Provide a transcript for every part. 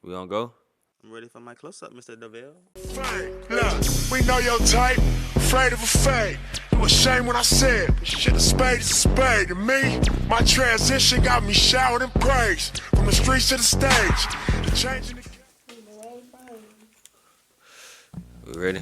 We gonna go? I'm ready for my close-up, Mr. DeVille. Fame, look, we know your type, afraid of a fade. You ashamed when I said, shit, a spade is a spade. To me, my transition got me showered in praise. From the streets to the stage, the change in the... We ready?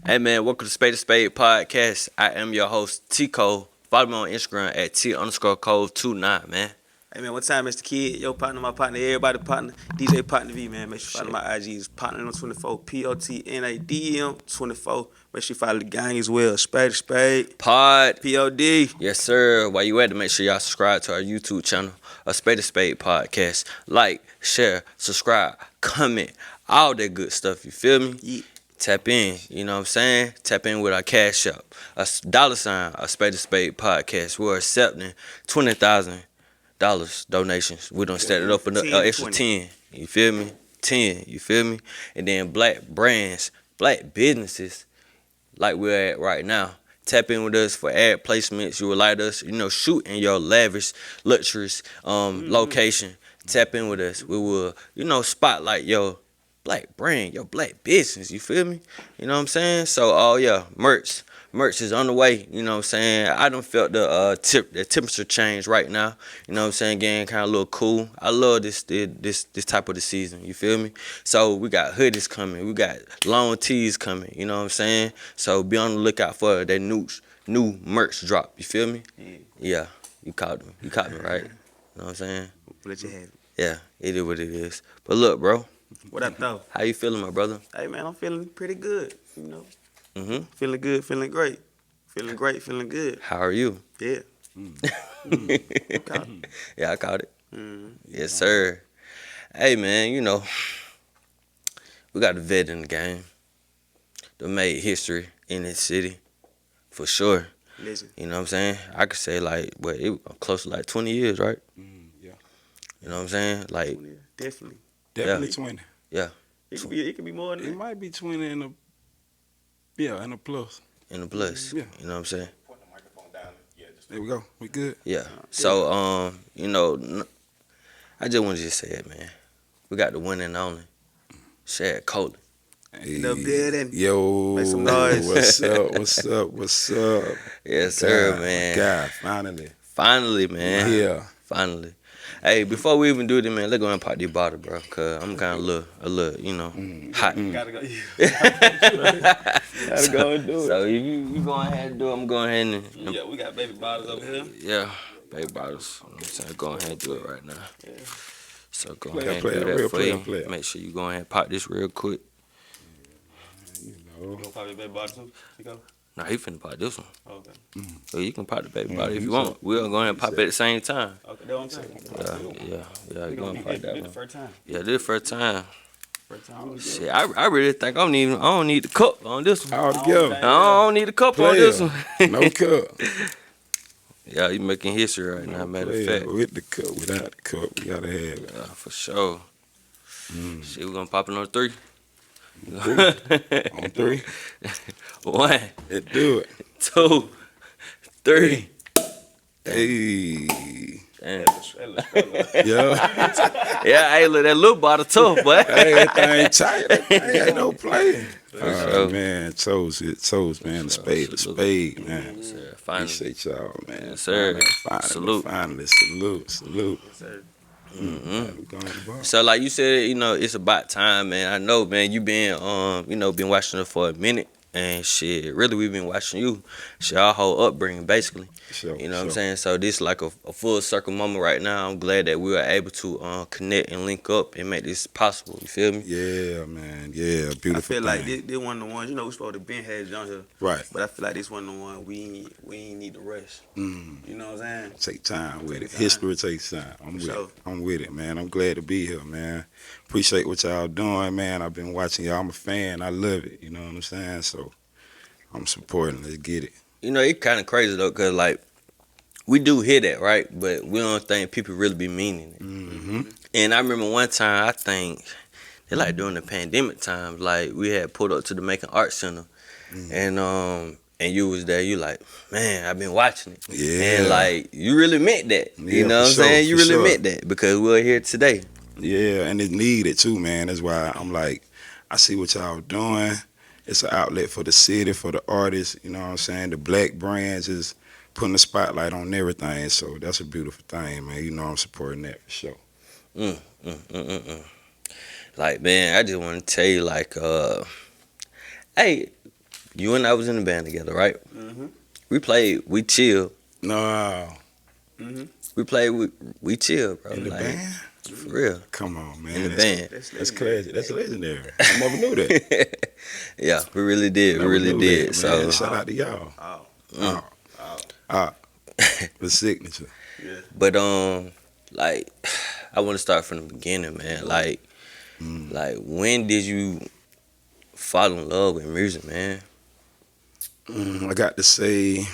Hey man, welcome to Spade podcast. I am your host, T-Cole. Follow me on Instagram at T_Cole29, man. Hey man, what time, Mr. Kid? Your partner, my partner, everybody partner. DJ Partner V, man. Make sure you follow my IGs. Partner on 24, POTNADM 24. Make sure you follow the gang as well. Spade. Pod. POD. Yes, sir. While you at it, make sure y'all subscribe to our YouTube channel, a Spade podcast. Like, share, subscribe, comment, all that good stuff. You feel me? Yeah. Tap in, you know what I'm saying? Tap in with our cash up. A $, a Spade podcast. We're accepting $20,000 donations. We done set it up for an extra 10. You feel me? 10. You feel me? And then black brands, black businesses, like we're at right now. Tap in with us for ad placements. You would like us, shoot in your lavish, luxurious location. Tap in with us. We will, spotlight your black brand, your black business. You feel me? You know what I'm saying? So, merch is on the way. You know what I'm saying? I done felt the temperature change right now. You know what I'm saying? Getting kind of a little cool. I love this type of the season. You feel me? So we got hoodies coming. We got long tees coming. You know what I'm saying? So be on the lookout for that new merch drop. You feel me? Yeah. You caught me. You caught me, right? You know what I'm saying? Let you have it. Yeah. It is what it is. But look, bro. What up, though? How you feeling, my brother? Hey, man, I'm feeling pretty good, Mm-hmm. Feeling good, feeling great. Feeling great, feeling good. How are you? Yeah. Yeah, I caught it. Yes, sir. Hey, man, we got a vet in the game that made history in this city, for sure. Listen. You know what I'm saying? I could say, it was close to 20 years, right? Yeah. You know what I'm saying? Definitely. Definitely 20. Yeah. It could be more than It that. might be 20 and a plus. In the plus. Yeah. You know what I'm saying? There we go. We good. Yeah. So, I just want to just say it, man. We got the one and only Shagg, Colie. Hey, The building. yo, Make some noise. What's up? Yes, sir, God, man. God, finally. Finally, man. Yeah. Finally. Hey, before we even do this, man, let's go and pop this bottle, bro, because I'm kind of a little, hot. Gotta go. Gotta go and do it. So if you go ahead and do it, I'm going ahead and Yeah, we got baby bottles over here. yeah, baby bottles. You know what I'm saying? Go ahead and do it right now. Yeah. So go Player, ahead and player, do that real for player, you. player. Make sure you go ahead and pop this real quick. You You know. gonna pop your baby bottle too? Chico? Nah, he finna pop this one. Okay. So you can pop the baby Yeah, bottle if he you want. said- We'll go ahead and he pop it said- at the same time. Okay, that's what I'm saying. Yeah. You We go gonna and pop be that the one. first time. Yeah, this the first time. First time. Shit, I really think I don't need the cup on this one. All together. I don't need the cup on this one. No cup. Yeah, you making history right now, matter of fact. With the cup, without the cup, we gotta have it. Yeah, for sure. Shit, we gonna pop it on 3. On 3, 1, let's do it. 2, 3. Hey, Damn. yeah. Yeah, hey, look, that little bottle tough, boy. Hey, that thing tight. That thing ain't no play. sure. Man, toes, man. The spade, man. Yes, sir. Finally. Appreciate y'all, man. Yes, sir. Salute. Finally, salute. Mm-hmm. We going to the bar. So, like you said, it's about time, man. I know, man, you been, been watching it for a minute. And shit, really, we've been watching you. Shit, our whole upbringing, basically. Sure, You know what I'm saying? So this like a full circle moment right now. I'm glad that we were able to connect and link up and make this possible. You feel me? Yeah, man. Yeah, beautiful. I feel like thing. this one of the ones, we supposed to been had on here. Right. But I feel like this one of the one we ain't need to rush. Mm. You know what I'm saying? Take time with Take it. time. History takes time. I'm with it, man. I'm glad to be here, man. Appreciate what y'all doing, man. I've been watching y'all. I'm a fan. I love it. You know what I'm saying? So I'm supporting. Let's get it. It's kind of crazy though, cause like we do hear that, right? But we don't think people really be meaning it. Mm-hmm. And I remember one time, I think they like during the pandemic times, like we had pulled up to the Macon Arts Center, and you was there. You like, man, I've been watching it. Yeah. And like you really meant that. Yeah, You know what I'm for sure, saying? You for really sure. meant that because we're here today. Yeah, and it's needed too, man. That's why I'm like, I see what y'all doing. It's an outlet for the city, for the artists. You know what I'm saying? The black brands is putting the spotlight on everything. So that's a beautiful thing, man. You know I'm supporting that for sure. Mm, mm, mm, mm, mm. Like, man, I just want to tell you, like, hey, you and I was in the band together, right? Mm-hmm. We chilled. No, Mm-hmm. We played, we chilled, bro. in the like, band? For real. Come on, man. In the That's, band. That's crazy. That's legendary. I never knew that. Yeah, we really did. We Never really knew did. that, So, man. Shout out to y'all. The signature. Yeah. but like, I want to start from the beginning, man. Like, when did you fall in love with music, man? I got to say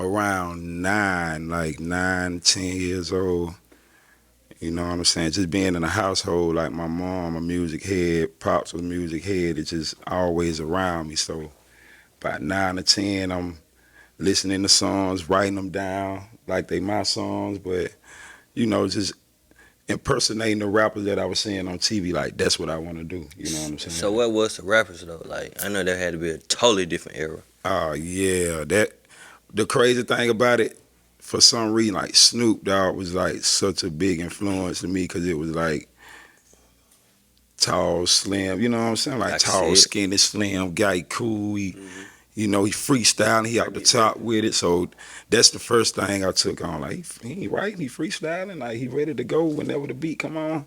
around 9, 10 years old. You know what I'm saying? Just being in a household, like my mom, a music head, pops was a music head, it's just always around me. So about 9 or 10, I'm listening to songs, writing them down like they my songs, but, you know, just impersonating the rappers that I was seeing on TV. Like, that's what I want to do. You know what I'm saying? So what was the rappers, though? Like, I know there had to be a totally different era. Oh, yeah. The crazy thing about it, for some reason, like Snoop Dogg was like such a big influence to me because it was like tall, slim, you know what I'm saying? Like tall, skinny, slim guy, cool. You know, he freestyling, he out the top with it. So that's the first thing I took on. Like, he writing, he freestyling, like he ready to go whenever the beat come on.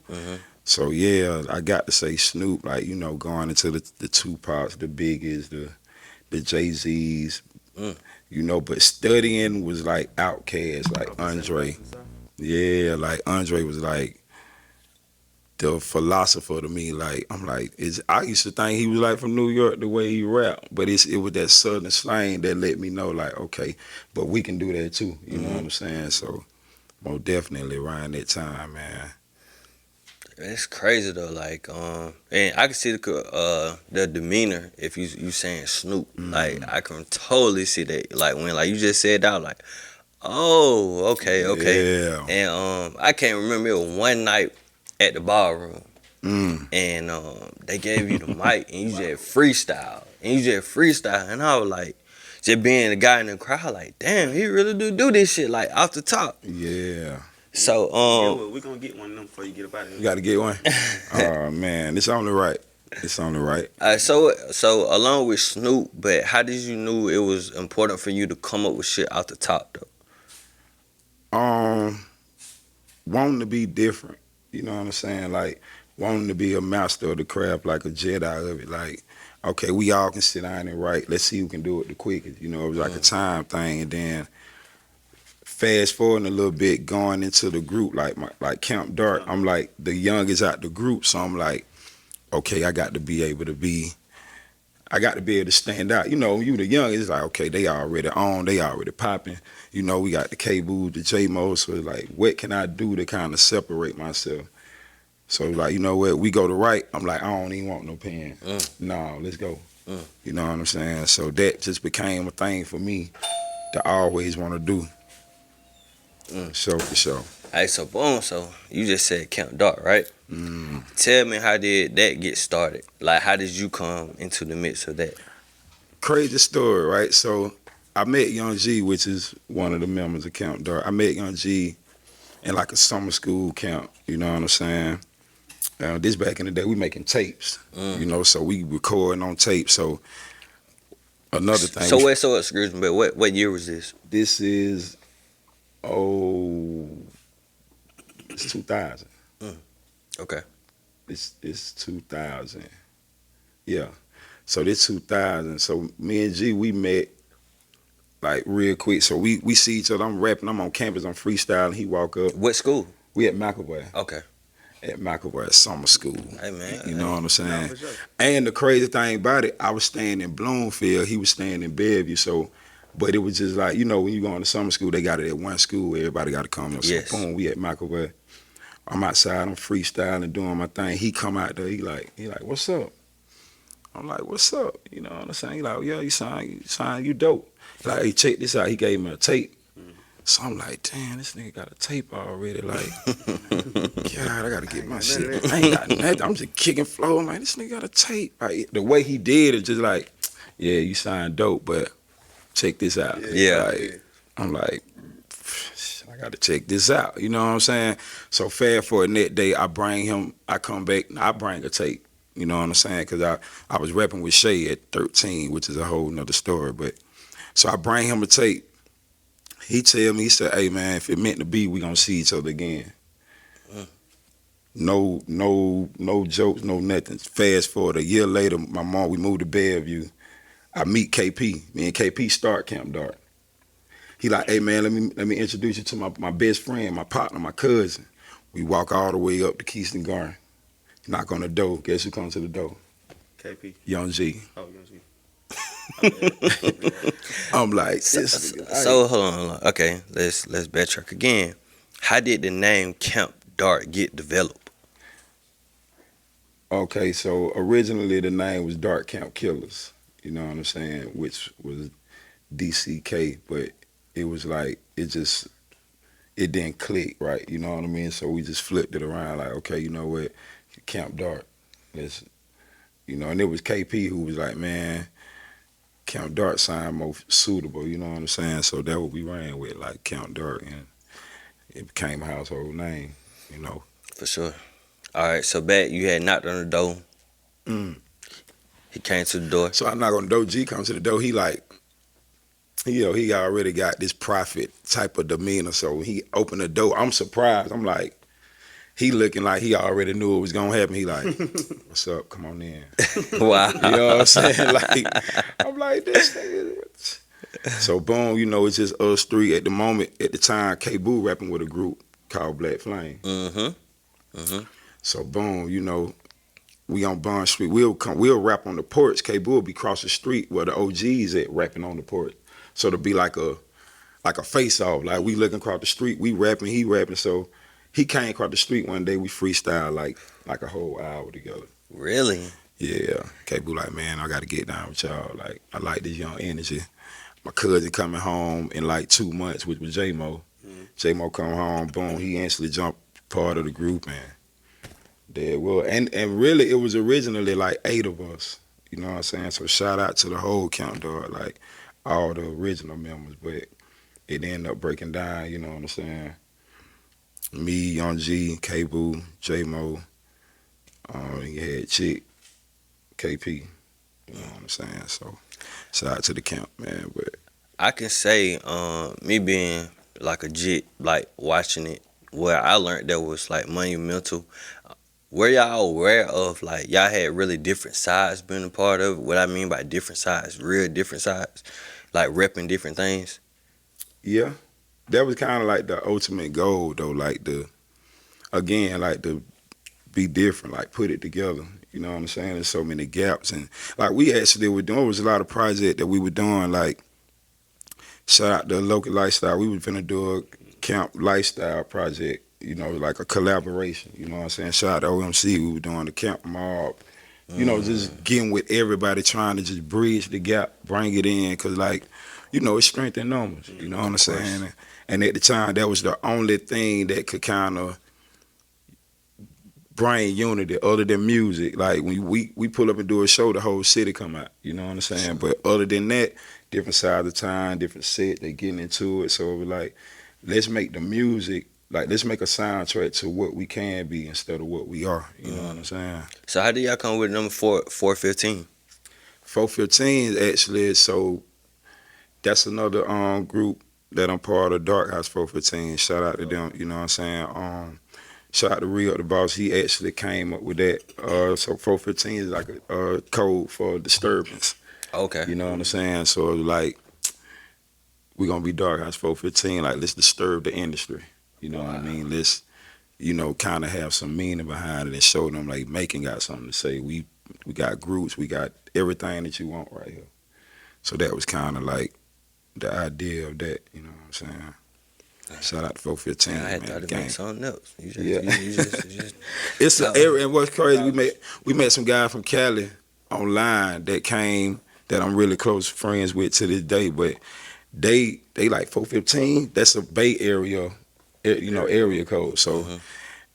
So yeah, I got to say Snoop, like, you know, going into the Tupacs, the Biggies, the Jay-Z's, you know, but studying was like Outkast, like Andre. Yeah, like Andre was like the philosopher to me. Like, I'm like, I used to think he was like from New York the way he rapped, but it was that southern slang that let me know, like, okay, but we can do that too. You know what I'm saying? So, most definitely around that time, man. It's crazy though, like, and I can see the demeanor if you saying Snoop, like I can totally see that, like when like you just said that, I was like, oh, okay, Yeah. and I can't remember, it was one night at the ballroom, and they gave you the mic and you just freestyle, and I was like, just being the guy in the crowd, like, damn, he really do this shit like off the top. Yeah. So Yo, we're gonna get one of them before you get up out of here. You got to get one? Oh, man. It's on the right. It's on the right. So along with Snoop, but how did you know it was important for you to come up with shit out the top though? Wanting to be different. You know what I'm saying? Like, wanting to be a master of the craft, like a Jedi of it. Like, okay, we all can sit down and write. Let's see who can do it the quickest. You know, it was like a time thing. And then fast forwarding a little bit, going into the group, like Camp Dark, I'm like the youngest out the group, so I'm like, okay, I got to be able to stand out. You know, you the youngest, it's like, okay, they already on, they already popping. You know, we got the K-Boo, the J-Mo, so it's like, what can I do to kind of separate myself? So like, you know what, we go to write, I'm like, I don't even want no pen. No, let's go. You know what I'm saying? So that just became a thing for me to always want to do. For sure. Alright, so boom, so you just said Camp Dark, right? Tell me, how did that get started? Like, how did you come into the midst of that? Crazy story, right? So I met Young G, which is one of the members of Camp Dark. I met Young G in like a summer school camp, you know what I'm saying? This back in the day, we making tapes, you know, so we recording on tape. So another thing. So excuse me, but what year was this? This is, it's 2000. Okay. It's 2000. Yeah. So this 2000. So me and G, we met like real quick. So we see each other. I'm rapping. I'm on campus. I'm freestyling. He walk up. What school? We at McElroy. Okay. At McElroy Summer School. Hey, man. You know what I'm saying? Sure. And the crazy thing about it, I was staying in Bloomfield. He was staying in Bellevue. So, but it was just like, you know, when you go into summer school, they got it at one school. Everybody got to come. So boom, we at McElroy. I'm outside. I'm freestyling, doing my thing. He come out there. He like, what's up? I'm like, what's up? You know what I'm saying? He like, yeah, you sound, you dope. Like, hey, check this out. He gave me a tape. So I'm like, damn, this nigga got a tape already. Like, God, I gotta get my shit. I ain't got nothing. I'm just kicking flow. I'm like, this nigga got a tape. Like, the way he did it, just like, yeah, you signed dope, but check this out. Yeah. Like, I'm like, I got to check this out. You know what I'm saying? So fast forward that day, I come back, I bring a tape. You know what I'm saying? Because I was rapping with Shagg at 13, which is a whole nother story. But so I bring him a tape. He tell me, he said, hey, man, if it meant to be, we going to see each other again. No jokes, no nothing. Fast forward, a year later, we moved to Bellevue. I meet KP. Me and KP start Camp Dark. He like, hey man, let me introduce you to my best friend, my partner, my cousin. We walk all the way up to Keystone Garden. Knock on the door. Guess who comes to the door? KP. Young G. Oh, Young G. I'm like, so hold on. Okay, let's backtrack again. How did the name Camp Dark get developed? Okay, so originally the name was Dark Camp Killers. You know what I'm saying? Which was DCK, but it was like it didn't click right. You know what I mean? So we just flipped it around. Like, okay, you know what? Camp Dark. Let's, and it was KP who was like, man, Camp Dark sound more suitable, you know what I'm saying? So that what we ran with, like Camp Dark, and it became a household name, For sure. All right, so back you had knocked on the door. He came to the door. So I knock on the door, G comes to the door, he like, he already got this prophet type of demeanor, so when he opened the door, I'm surprised. I'm like, he looking like he already knew it was gonna happen. He like, what's up? Come on in. Wow. You know what I'm saying? Like, I'm like, this nigga. So boom, it's just us three at the moment. At the time, K-Boo rapping with a group called Black Flame. So boom, we on Bond Street. We'll rap on the porch. K-Boo will be across the street where the OGs at rapping on the porch. So it'll be like a face off. Like we looking across the street, we rapping, he rapping. So he came across the street one day, we freestyle like a whole hour together. Really? Yeah. K-Boo like, man, I gotta get down with y'all. Like, I like this young energy. My cousin coming home in like 2 months, which was J-Mo. J-Mo come home, boom, he instantly jumped part of the group, and there was. And really, it was originally like 8 of us. You know what I'm saying? So shout out to the whole Camp Dark, like all the original members, but it ended up breaking down, you know what I'm saying? Me, Young G, K-Boo, J-Mo, you had Chick, KP, you know what I'm saying? So shout out to the camp, man. But I can say, me being like a jit, like watching it, where I learned that was like monumental. Were y'all aware of, like, y'all had really different sides being a part of it? What I mean by different sides, real different sides, like repping different things? Yeah, that was kind of like the ultimate goal, though, like to be different, like put it together. You know what I'm saying? There's so many gaps. And like we actually were doing, was a lot of projects that we were doing, like shout out to Local Lifestyle. We was finna do a camp lifestyle project, like a collaboration. You know what I'm saying? Shout out to OMC. We were doing the camp mob. Just getting with everybody, trying to just bridge the gap, bring it in, because like, it's strength in numbers. You know what I'm saying? And at the time, that was the only thing that could kind of bring unity other than music. Like when we pull up and do a show, the whole city come out. You know what I'm saying? Sure. But other than that, different sides of time, different set, they getting into it. So it was like, let's make the music, like let's make a soundtrack to what we can be instead of what we are. You know what I'm saying? So how did y'all come with number 415? 415 is actually, so that's another group that I'm part of, Dark House 415. Shout out to them, you know what I'm saying? Shout out to Rio the Boss. He actually came up with that. So 415 is like a code for disturbance. Okay. You know what I'm saying? So it was like, we're going to be Dark House 415. Like, let's disturb the industry. You know what I mean? Let's, kind of have some meaning behind it and show them, like, Macon got something to say. We got groups. We got everything that you want right here. So that was kind of like the idea of that. You know what I'm saying? Shout out to 415. Yeah, I had thought about something else. You just it's an area, and what's crazy, we met some guy from Cali online that came, that I'm really close friends with to this day, but they like 415. That's a Bay Area, area code. So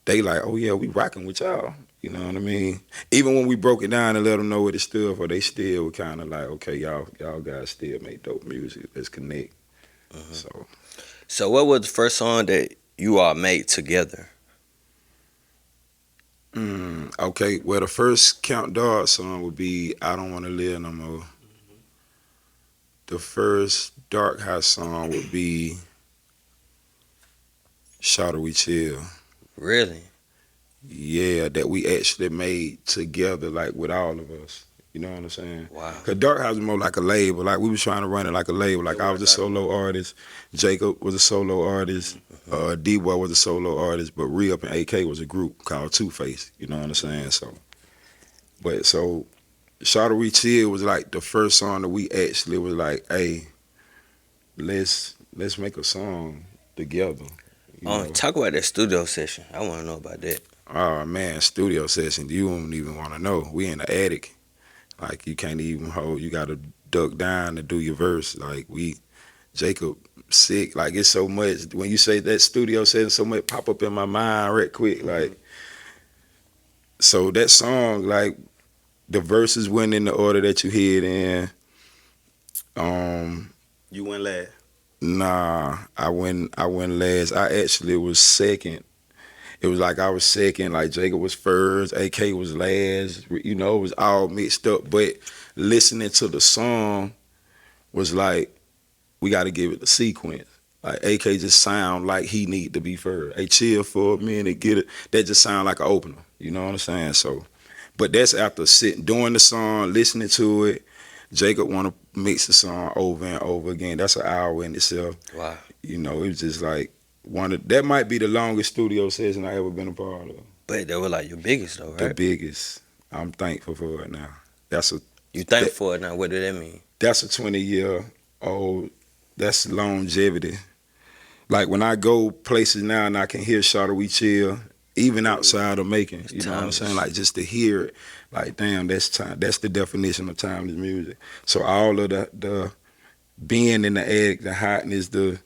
they like, oh yeah, we rocking with y'all. You know what I mean? Even when we broke it down and let them know what it stood for, they still were kind of like, okay, y'all guys still make dope music. Let's connect. So what was the first song that you all made together? Okay, well, the first Count Dog song would be I Don't Want to Live No More. The first Dark House song would be Shawty We Chill. Really? Yeah, that we actually made together, like with all of us. You know what I'm saying? Wow. Cause Dark House was more like a label. Like we was trying to run it like a label. Like I was a solo artist, Jacob was a solo artist, D-Boy was a solo artist, but Re-Up and AK was a group called Two Face. You know what I'm saying? So Shawty We Chill was like the first song that we actually was like, hey, let's make a song together. Talk about that studio session. I want to know about that. Oh man, studio session. You don't even want to know. We in the attic. Like you can't even hold. You got to duck down to do your verse. Like Jacob sick. Like it's so much. When you say that studio session, so much pop up in my mind right quick. Like so that song, like the verses went in the order that you hear it in. You went last. Nah, I went last. I actually was second. It was like I was second, like Jacob was first, AK was last. It was all mixed up. But listening to the song was like, we got to give it a sequence. Like AK just sound like he need to be first. Hey, chill for a minute, get it. That just sound like an opener. You know what I'm saying? So, but that's after sitting, doing the song, listening to it. Jacob want to mix the song over and over again. That's an hour in itself. Wow. It was just like that might be the longest studio session I ever been a part of. But they were like your biggest though, right? The biggest. I'm thankful for it now. You thankful for it now? What do that mean? That's a 20-year-old. That's longevity. Like when I go places now and I can hear Shawty We Chill, even outside of making, you know what I'm saying? Like just to hear it, like damn, that's time. That's the definition of timeless music. So all of the being in the attic, the hotness, the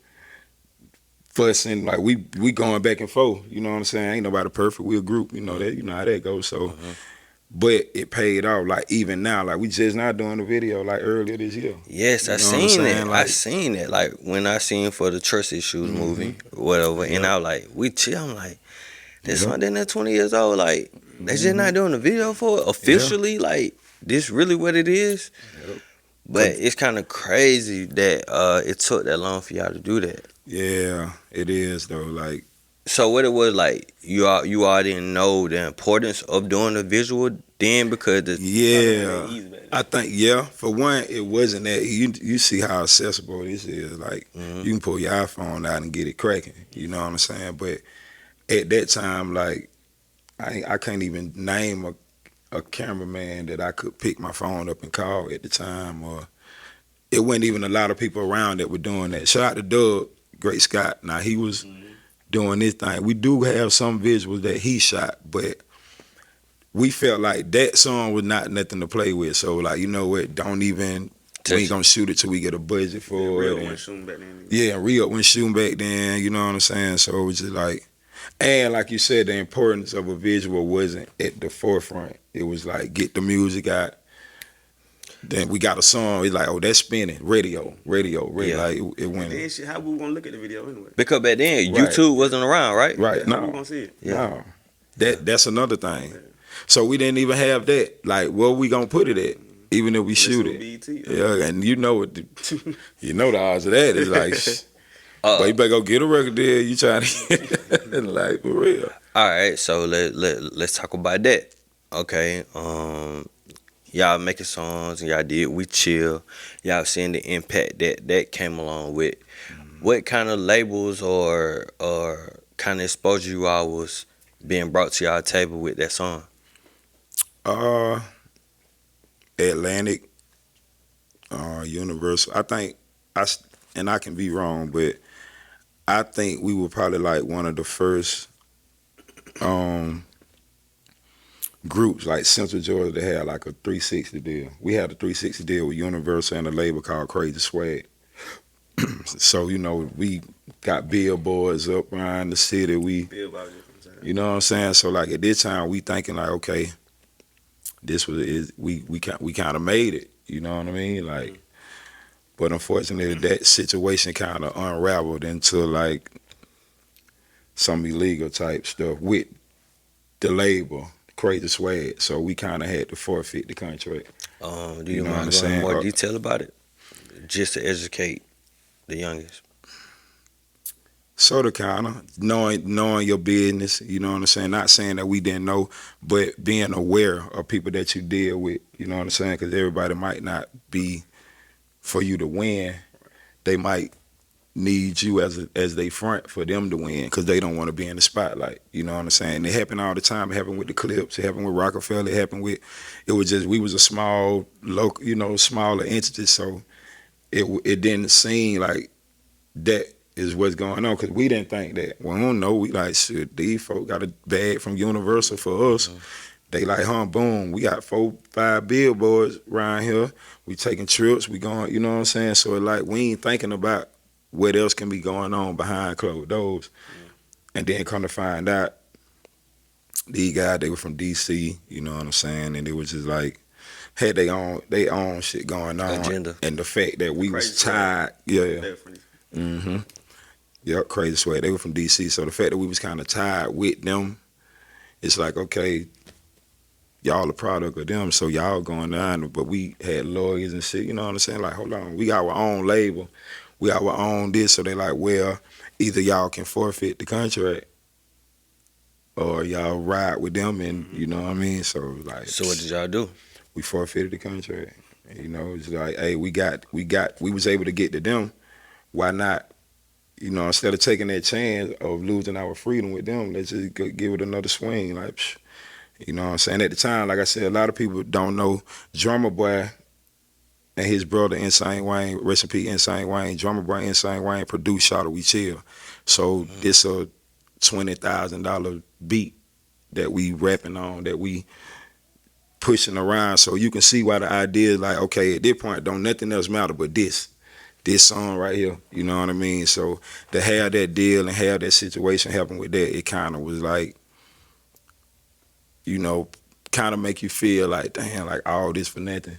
fussing, like we going back and forth. You know what I'm saying? Ain't nobody perfect. We a group. You know that. You know how that goes. So, but it paid off. Like even now, like we just not doing the video like earlier this year. Yes, I seen it. I seen it. Like when I seen for the Trust Issues movie, whatever, and I was like, we chill. I'm like, this one they're 20 years old. Like they just not doing the video for it officially. Like this really what it is. But it's kind of crazy that it took that long for y'all to do that. Yeah, it is though. Like, so what it was like, you all didn't know the importance of doing the visual then because I think for one it wasn't that you see how accessible this is. Like you can pull your iPhone out and get it cracking. You know what I'm saying? But at that time, like I can't even name a cameraman that I could pick my phone up and call at the time, or it wasn't even a lot of people around that were doing that. Shout out to Doug, Great Scott. Now he was doing this thing. We do have some visuals that he shot, but we felt like that song was not nothing to play with. So like, you know what? We ain't gonna shoot it till we get a budget for it. Re-Up went shooting back then. Yeah, Re-Up went shooting back then. You know what I'm saying? So it was just like, and like you said, the importance of a visual wasn't at the forefront. It was like get the music out. Then we got a song. It's like, oh, that's spinning. Radio. Yeah. Like it went. Then shit, how we gonna look at the video anyway? Because back then YouTube wasn't around, right? Right. How we No. gonna see it? No. That's another thing. So we didn't even have that. Like, where we gonna put it at? Even if we shoot it. BET, Yeah, and you know what? You know the odds of that is like. But you better go get a record deal. You trying to like for real. All right, so let's talk about that. Okay, y'all making songs and y'all did We Chill. Y'all seeing the impact that came along with. What kind of labels or kind of exposure you all was being brought to y'all table with that song? Atlantic, Universal. I think and I can be wrong, but I think we were probably like one of the first groups, like Central Georgia, that had like a 360 deal. We had a 360 deal with Universal and a label called Crazy Swag. So, you know, we got billboards up around the city. You know what I'm saying? So like at this time we thinking like, okay, we kind of made it. You know what I mean? Like, but unfortunately that situation kind of unraveled into like some illegal type stuff with the label, Crazy Swag. So we kind of had to forfeit the contract. Do you mind going into more detail about it? Just to educate the youngest. Sort of, kind of knowing your business. You know what I'm saying? Not saying that we didn't know, but being aware of people that you deal with. You know what I'm saying? Because everybody might not be for you to win. They might need you as they front for them to win because they don't want to be in the spotlight. You know what I'm saying? It happened all the time. It happened with the Clips. It happened with Rockefeller. It was just, we was a small, local, you know, smaller entity. So it didn't seem like that is what's going on because we didn't think that. Well, I don't know. We like, shit, these folk got a bag from Universal for us. They like, boom, we got 4, 5 billboards around here. We taking trips. We going, you know what I'm saying? So it like, we ain't thinking about what else can be going on behind closed doors. And then come to find out, these guys, they were from D.C., you know what I'm saying? And it was just like, had they own shit going on. Agenda. And the fact that we was tied, Yep, Crazy Swag. They were from D.C., so the fact that we was kind of tied with them, it's like, okay, y'all a product of them, so y'all going down, but we had lawyers and shit, you know what I'm saying? Like, hold on, we got our own label, we got our own this, so they like, well, either y'all can forfeit the contract or y'all ride with them, and you know what I mean? So like, so what did y'all do? We forfeited the contract. You know, it's like, hey, we was able to get to them. Why not? You know, instead of taking that chance of losing our freedom with them, let's just give it another swing. Like, you know what I'm saying? At the time, like I said, a lot of people don't know Drummer Boy and his brother Insane Wayne, rest in peace, Insane Wayne. Drummer Boy Insane Wayne produced Shot We Chill. So this a $20,000 beat that we rapping on, that we pushing around. So you can see why the idea is like, okay, at this point, don't nothing else matter but this song right here. You know what I mean? So to have that deal and have that situation happen with that, it kind of was like, you know, kind of make you feel like, damn, like all this for nothing.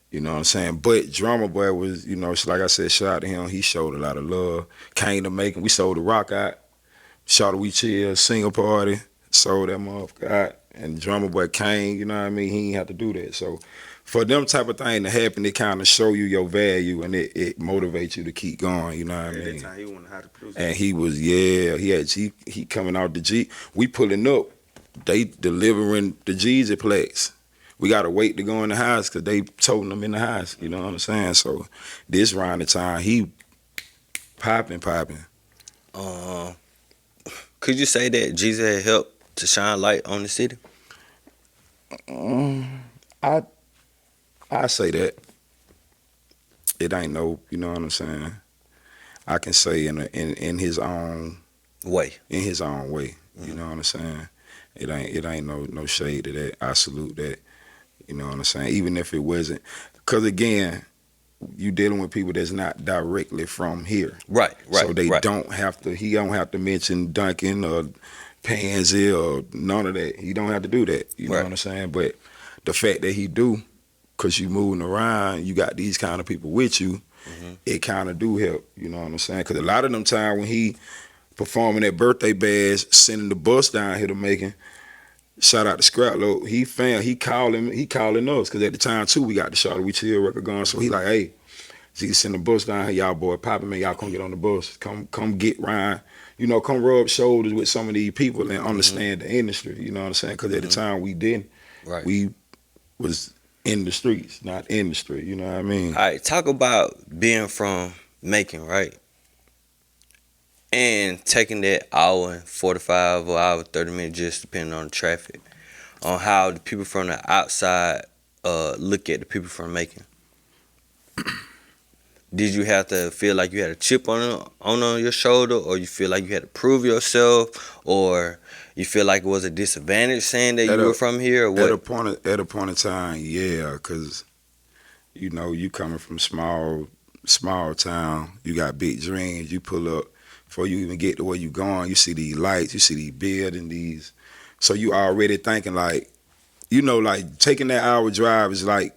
You know what I'm saying? But Drummer Boy was, you know, like I said, shout out to him. He showed a lot of love. Came to Macon. We sold the rock out. Shot We Chill, single party. Sold that motherfucker out. And Drummer Boy came, you know what I mean? He ain't have to do that. So for them type of thing to happen, it kind of show you your value and it motivates you to keep going, you know what I mean? That time he wanted how to produce. And he was, he coming out the G. We pulling up, they delivering the Jeezy plaques. We got to wait to go in the house because they toting them in the house, you know what I'm saying? So this round of time, he popping. Could you say that Jesus had helped to shine light on the city? I say that. It ain't no, you know what I'm saying? I can say in his own way. In his own way. You know what I'm saying? It ain't no shade to that. I salute that. You know what I'm saying? Even if it wasn't, because again, you dealing with people that's not directly from here. Right. So they don't have to, he don't have to mention Duncan or Pansy or none of that. He don't have to do that. You know what I'm saying? But the fact that he do, because you moving around, you got these kind of people with you, it kind of do help. You know what I'm saying? Because a lot of them time when he performing that birthday bash, sending the bus down here to Macon, shout out to Scrapload, he calling us, because at the time too, we got the Shot We Chill record going, so he like, hey, he send the bus down here, y'all boy popping, man, y'all come get on the bus, come get Ryan, you know, come rub shoulders with some of these people and understand the industry, you know what I'm saying? Because at the time we didn't. Right. We was in the streets, not industry, you know what I mean? All right, talk about being from Macon, right? And taking that hour and 45 or hour 30 minutes, just depending on the traffic, on how the people from the outside look at the people from Macon. Did you have to feel like you had a chip on your shoulder, or you feel like you had to prove yourself, or you feel like it was a disadvantage saying that you were from here, or what? At a point in time, yeah, because, you know, you coming from small small town, you got big dreams. You pull up before you even get to where you going. You see these lights, you see these buildings, these. So you already thinking like, you know, like taking that hour drive is like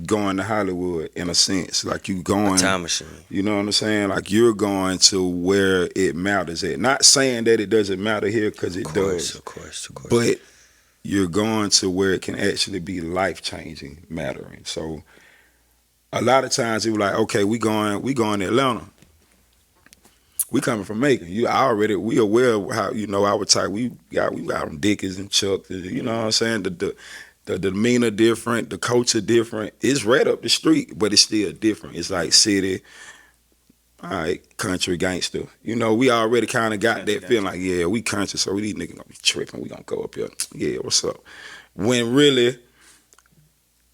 going to Hollywood in a sense. Like you going, A time machine. you know what I'm saying? Like you're going to where it matters at. Not saying that it doesn't matter here, because it does. Of course. But you're going to where it can actually be life-changing, mattering. So a lot of times it was like, okay, we going to Atlanta. We coming from Macon. We aware of how, you know, our type. We got them Dickies and Chucks. You know what I'm saying? The demeanor different, the culture different. It's right up the street, but it's still different. It's like city, all right, country, gangster. You know, we already kind of got that feeling like, yeah, we country, so these niggas gonna be tripping. We gonna go up here. Yeah, what's up? When really,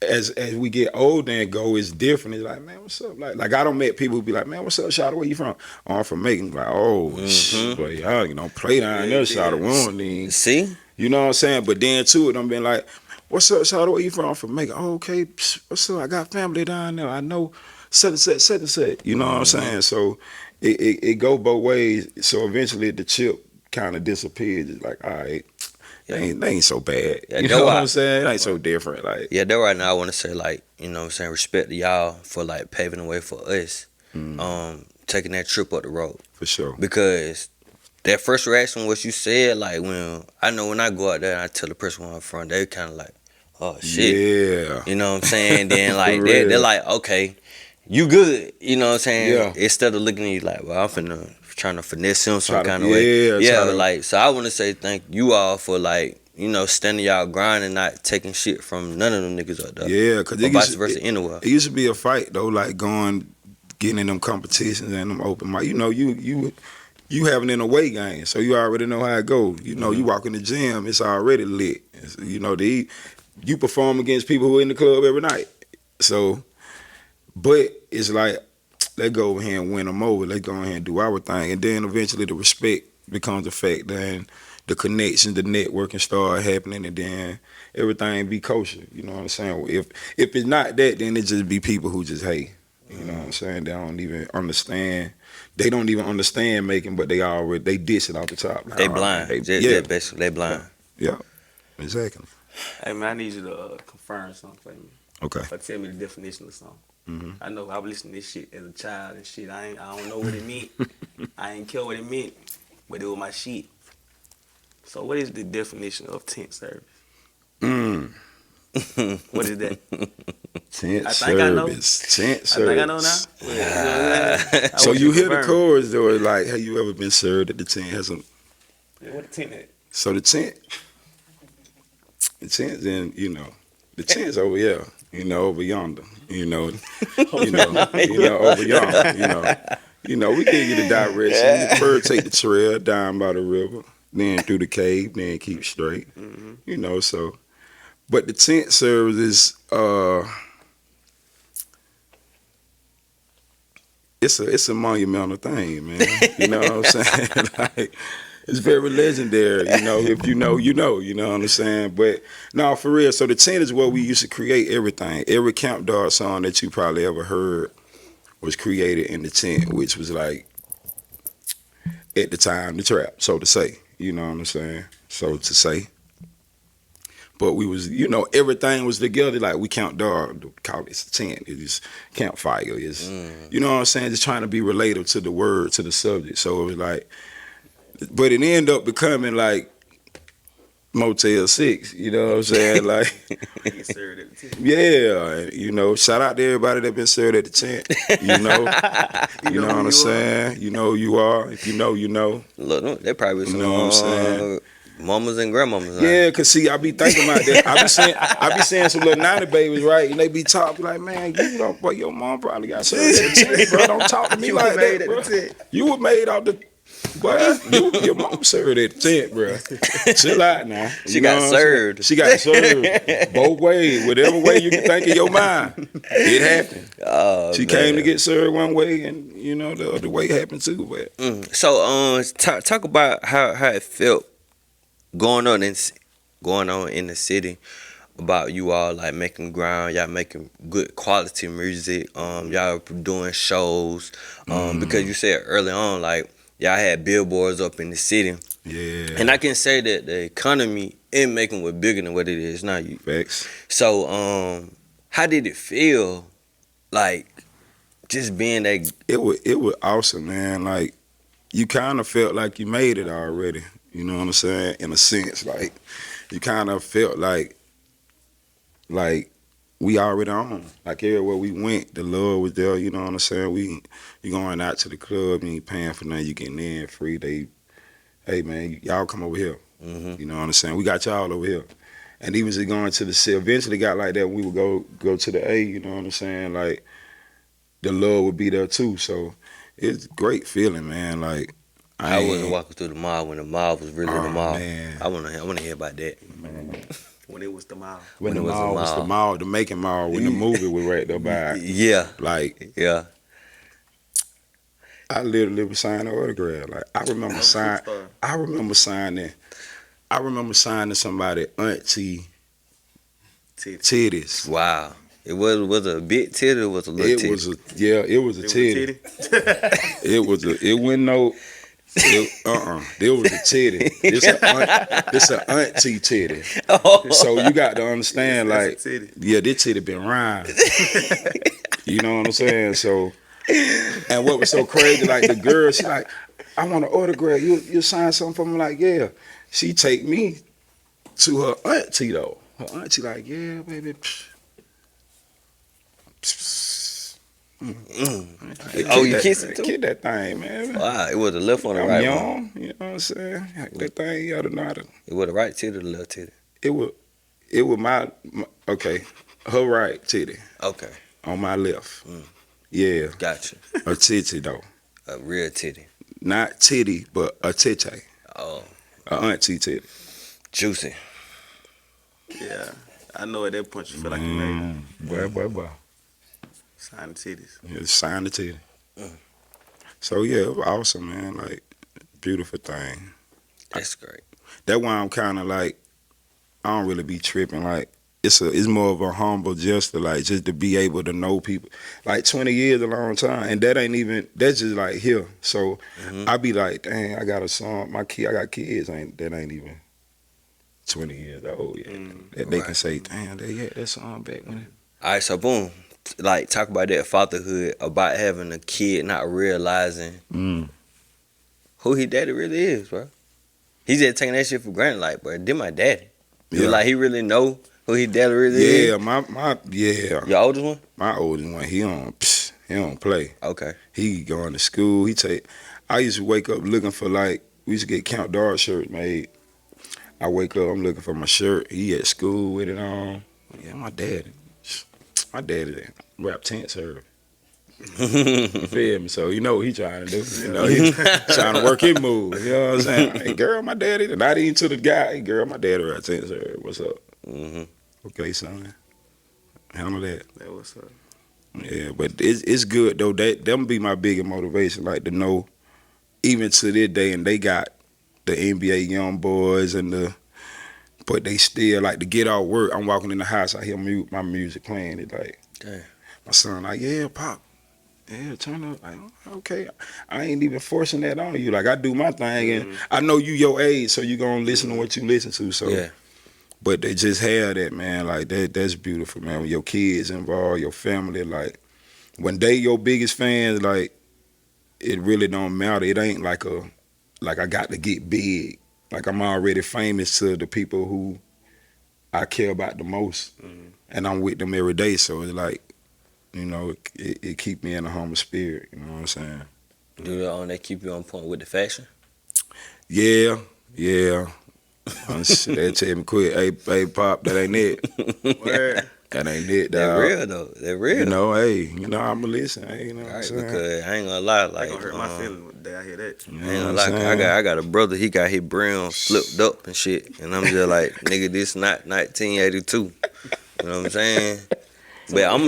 as we get older and go, it's different. It's like, man, what's up? Like I don't met people who be like, man, what's up, Shawty? Where you from? Oh, I'm from Macon. Like, oh, but y'all, you know, play down there, Shawty. We don't need. See? You know what I'm saying? But then too, it done been like, what's up, Shawty? Where you from? I'm from Macon. Oh, okay. What's up? I got family down there. I know set. You know what I'm saying? So it go both ways. So eventually the chip kind of disappears. It's like, all right. They ain't so bad. Yeah, you know what I'm saying? It ain't so different. Like, yeah, that right now I want to say, like, you know what I'm saying, respect to y'all for like paving the way for us, taking that trip up the road. For sure. Because that first reaction, what you said, like when I go out there and I tell the person where I'm from, they kind of like, oh shit. Yeah. You know what I'm saying? Then like they're like, okay, you good. You know what I'm saying? Yeah. Instead of looking at you like, well, I'm trying to finesse him some kind of way. Yeah, like, so I want to say thank you all for like, you know, standing y'all grind and not taking shit from none of them niggas out there. Yeah, because vice versa anywhere. It used to be a fight though, like getting in them competitions and them open mic. You know, you having an away game, so you already know how it goes. You know, you walk in the gym, it's already lit. You know, you perform against people who are in the club every night. So, but it's like, let's go over here and win them over. Let's go over here and do our thing. And then eventually the respect becomes a factor and the connection, the networking start happening, and then everything be kosher. You know what I'm saying? If it's not that, then it just be people who just hate. You know what I'm saying? They don't even understand. They don't even understand making, but they dish it off the top. They blind. Basically, they blind. Yeah, exactly. Hey man, I need you to confirm something for me. Okay. Or tell me the definition of something. Mm-hmm. I know I was listening to this shit as a child and shit. I don't know what it meant. I ain't care what it meant, but it was my shit. So what is the definition of tent service? What is that? Tent service. I think I know now. Yeah. So you hear the chorus though, like, have you ever been served at the tent? What the tent at? So the tent's in, you know, the tent's over here, you know, over yonder, you know, over yonder, you know, we give you the direction. The bird take the trail down by the river, then through the cave, then keep straight, you know. So, but the tent service is it's a monumental thing, man. You know what I'm saying? Like, it's very legendary, you know. If you know, you know what I'm saying? But no, for real. So the tent is where we used to create everything. Every Camp Dog song that you probably ever heard was created in the tent, which was like, at the time, the trap, so to say. You know what I'm saying? So to say. But we was, you know, everything was together. Like, we Camp Dog, call it a tent. It's campfire. It's, you know what I'm saying? Just trying to be related to the word, to the subject. So it was like, but it ended up becoming like Motel 6, you know what I'm saying? Like, yeah, you know, shout out to everybody that been served at the tent, you know. You know what I'm saying? You know who you are. If you know, you know. Look, they probably some, you know what I'm saying? mamas and grandmamas. Yeah, cause see, I be thinking about that. I be saying some little 90 babies, right? And they be talking like, man, you know, boy, your mom probably got served at the tent, bro. Don't talk to me like that, bro. You were made out the, boy, your mom served at the tent, bro. Chill out now. She got served. She got served both ways, whatever way you can think in your mind. It happened. Oh, she came to get served one way, and you know the other way happened too. But so, talk about how it felt going on in the city about you all like making ground, y'all making good quality music, y'all doing shows, because you said early on like y'all had billboards up in the city. Yeah. And I can say that the economy in Macon was bigger than what it is now. Facts. So how did it feel like just being that? It was awesome, man. Like you kind of felt like you made it already. You know what I'm saying? In a sense, like you kind of felt like we already on. Like everywhere we went, the love was there. You know what I'm saying? You going out to the club, you ain't paying for nothing. You getting in free. Hey man, y'all come over here. You know what I'm saying? We got y'all over here. And even just going to the C, eventually got like that. We would go to the A. You know what I'm saying? Like the love would be there too. So it's a great feeling, man. Like I wasn't walking through the mall when the mall was really the mall. Man. I wanna hear about that. Man. When it was the mall. When the mall was the mall, the Macon Mall, when the movie was right there by. Yeah. Like, yeah. I literally was signing an autograph. Like I remember signing somebody auntie titties. Wow. It was a big titty, or was a little titty? It was a titty. It wasn't no. There was a titty. It's an auntie titty. So you got to understand, like, this titty been rhymed. You know what I'm saying? So, and what was so crazy, like the girl, she like, I want an autograph. You sign something for me? Like, yeah. She take me to her auntie though. Her auntie like, yeah, baby. Oh, you kissed it too? Kid that thing, man. Wow, it was the left on the I'm right young, one. you know what I'm saying? That thing, you ought to know how to. It was the right titty or the left titty? It was my okay, her right titty. Okay. On my left. Yeah. Gotcha. A titty though. A real titty. Not titty, but a titty. Oh. A auntie titty. Juicy. Yeah. I know at that point you feel like you made it. Boy. Sign the titties. Yeah, sign the titty. So yeah, it was awesome, man. Like, beautiful thing. That's great. That's why I'm kind of like, I don't really be tripping. Like, it's more of a humble gesture, like just to be able to know people. Like 20 years, a long time, and that's just like here. So I be like, dang, I got a son. I got kids. That ain't even 20 years old yet. That they can say, damn, they had that song back when. All right, so boom. Like, talk about that fatherhood, about having a kid, not realizing who his daddy really is, bro. He's just taking that shit for granted, like, bro, this my daddy. Yeah. Like, he really know who his daddy really is? Yeah. Your oldest one? My oldest one, he don't play. Okay. He going to school. I used to wake up looking for, like, we used to get Count Dart shirts made. I wake up, I'm looking for my shirt. He at school with it on. Yeah, my daddy rap tent serve. You feel me? So you know what he trying to do. You know, he trying to work his moves. You know what I'm saying? Hey, girl, my daddy. Not even to the guy. Hey, girl, my daddy rap tent serve. What's up? Okay, son. Handle that. That what's up. Yeah, but it's good though. Them be my biggest motivation, like to know, even to this day, and they got the NBA young boys but they still like to get out work. I'm walking in the house, I hear my music playing. It's like, Damn. My son like, yeah, pop, yeah, turn up. Like, okay, I ain't even forcing that on you. Like I do my thing, and I know you your age, so you gonna listen to what you listen to. So yeah. But they just have that, man. Like that's beautiful, man. When your kids involved, your family, like when they your biggest fans, like it really don't matter. It ain't like I got to get big. Like I'm already famous to the people who I care about the most, and I'm with them every day. So it's like, you know, it keep me in a humble spirit. You know what I'm saying? Do they keep you on point with the fashion? Yeah. They tell me quick, hey, pop, that ain't it. Word. That ain't it, dog. They're real though. They're real. You know, hey, I'ma listen. Hey, you know what I'm saying? Because I ain't gonna lie, Like, like gonna hurt my feelings when I hear that. You I know ain't gonna what I'm lie, saying? I got a brother. He got his brim flipped up and shit, and I'm just like, nigga, this not 1982. You know what I'm saying? But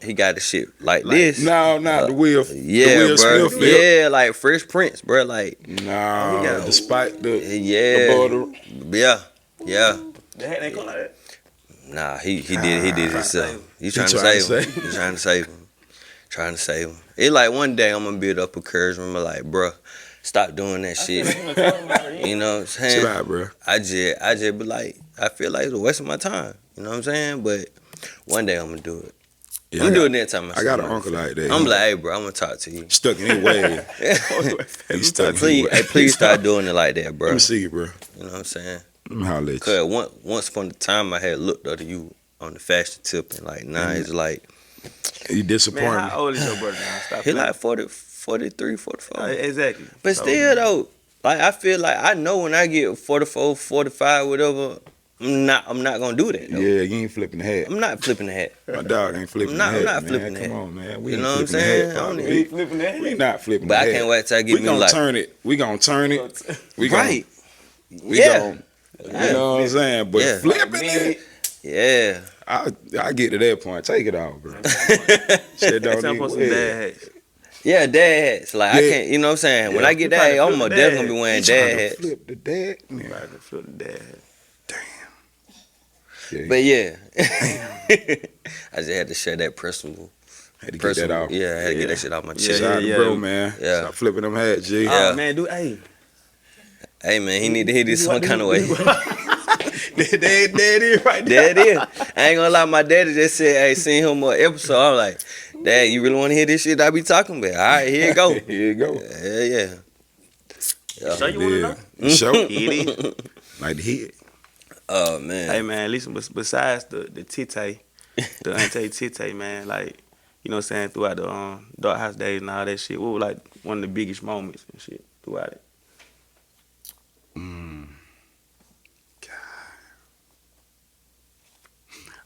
he got the shit like this. No, the Will. Yeah, the Will bro. Smith flip. Yeah, like Fresh Prince, bro. Like, No, despite the yeah, border. yeah. The hat ain't come like that. Nah, he did it himself. He's trying to save him. He's trying to save him. Trying to save him. It's like one day I'm gonna build up encouragement. I'm like, bruh, stop doing that shit. You know what I'm saying? Chill out, bro. I just be like, I feel like it's a waste of my time. You know what I'm saying? But one day I'm gonna do it. Yeah, I'm gonna do it next time. I got an uncle like that. I'm like, hey, bro, I'm gonna talk to you. Stuck in his way. He's stuck in his way. Please start doing it like that, bro. Let me see you, bro. You know what I'm saying? Let me holler at you. Cause once upon a time I had looked up to you on the fashion tip, and like now it's like you disappointed. Man, how old is your brother now? Stop he playing. like 40, 43, 44. Exactly. But still though, like I feel like I know when I get 44, 45, whatever, I'm not gonna do that though. Yeah, you ain't flipping the hat. I'm not flipping the hat. My dog ain't flipping the hat. I'm not man. flipping the hat. Come on, man. We You ain't know what I'm flipping saying? the hat. I don't We flipping the hat. We not flipping But the I hat. can't wait till I get We me gonna like turn it. We gonna turn it. We right. We Yeah. Gonna, you know what I'm saying? But Yeah. flipping it. Yeah. I get to that point. Take it off, bro. Shit don't Some need some wear. dad hats. Yeah, dad hats. Like I Yeah. can't, you know what I'm saying? When Yeah. I get You that, trying to I'm flip most the definitely dad gonna be wearing He trying dad to hats. flip the dad. Yeah. Right, to flip the dad hat. Yeah. But yeah, I just had to share that personal. Had to get that off. Yeah, I had to get that shit off my Yeah, chest. Shout out yeah. to bro, man. Yeah. Stop flipping them hats, G. Yeah. Oh man, dude, hey. Hey man, he need to hit this some kind of way. There it is right There it is. I ain't gonna lie, my daddy just said, hey, seen him on episode. I'm like, Dad, you really wanna hear this shit I be talking about? All right, here you go. Here you go. Yeah. So you wanna know? Show. Hit it. Like the hit. Oh man. Hey man, listen, besides the tite, the anti-tite, man, like, you know what I'm saying, throughout the Dark House days and all that shit, what was like one of the biggest moments and shit throughout it?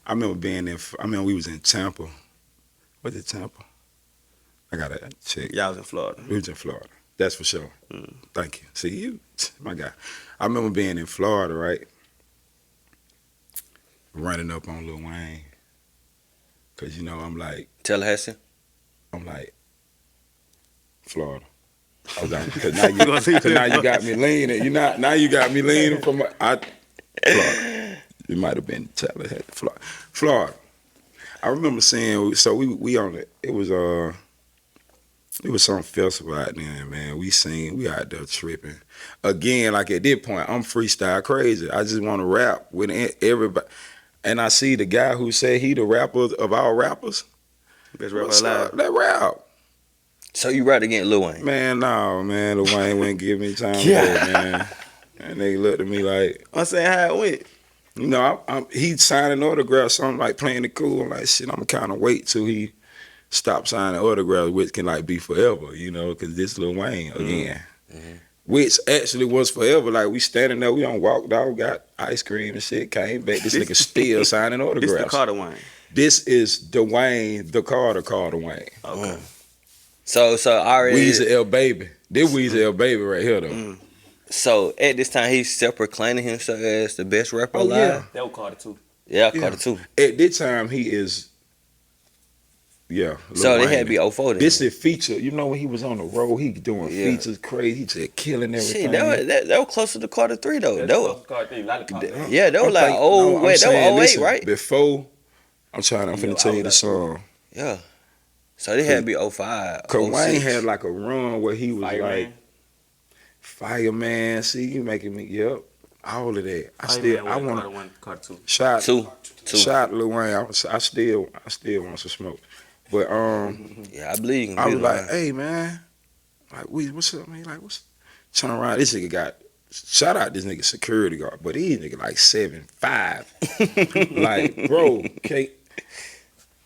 I remember being in. I remember we was in Tampa. Was it Tampa? I gotta check. Y'all was in Florida. We was in Florida. That's for sure. Mm. Thank you. See you, my guy. I remember being in Florida, right? Running up on Lil Wayne, cause you know I'm like Tallahassee. Florida. Cause now you got me leaning. Now you got me leaning from Florida. It might have been Tallahassee, Florida. I remember seeing. So we on it. It was some festival out there, man. We out there tripping. Again, like at this point, I'm freestyle crazy. I just want to rap with everybody. And I see the guy who said he the rapper of all rappers. Best rapper alive. Let rap. So you right against Lil Wayne? Man, no, man. Lil Wayne wouldn't give me time to go, man. And they looked at me like, I'm saying how it went. you know, he signing autographs, so I'm like playing it cool. I'm like, shit, I'm gonna kind of wait till he stop signing autographs, which can like be forever, you know, because this Lil Wayne again. Mm-hmm. Which actually was forever. Like we standing there, we don't walk dog, got ice cream and shit, came back. This nigga still signing This autographs. the Carter Wayne. This is Dwayne, the Carter Wayne. Okay. So already. Weezy L Baby. This Weezy L Baby right here though. So at this time he's self-proclaiming himself as the best rapper alive. Yeah. That was Carter too. Yeah, Yeah. Carter too. At this time he is. Yeah. Lil So they Wayne. had to be 04 then. This is feature. You know when he was on the road, he doing Yeah. features crazy. He just killing everything. Shit, that was closer to Carter 3 though. That was, Carter. yeah, that was I'm like think- no, I'm that saying, was 08, listen, right? Before, I'm finna tell you the song. Yeah. So they had to be 05. Cause Wayne 06. had like a run where he was like Fireman. See, you making me all of that. I want Carter two. shot Two. shot Lil Wayne. I still want some smoke, but Yeah, I believe you can I be was like, lying. hey man, like what's up, man? Like what's turn around? This nigga got shout out this nigga security guard, but these nigga like 7'5". Like bro, okay.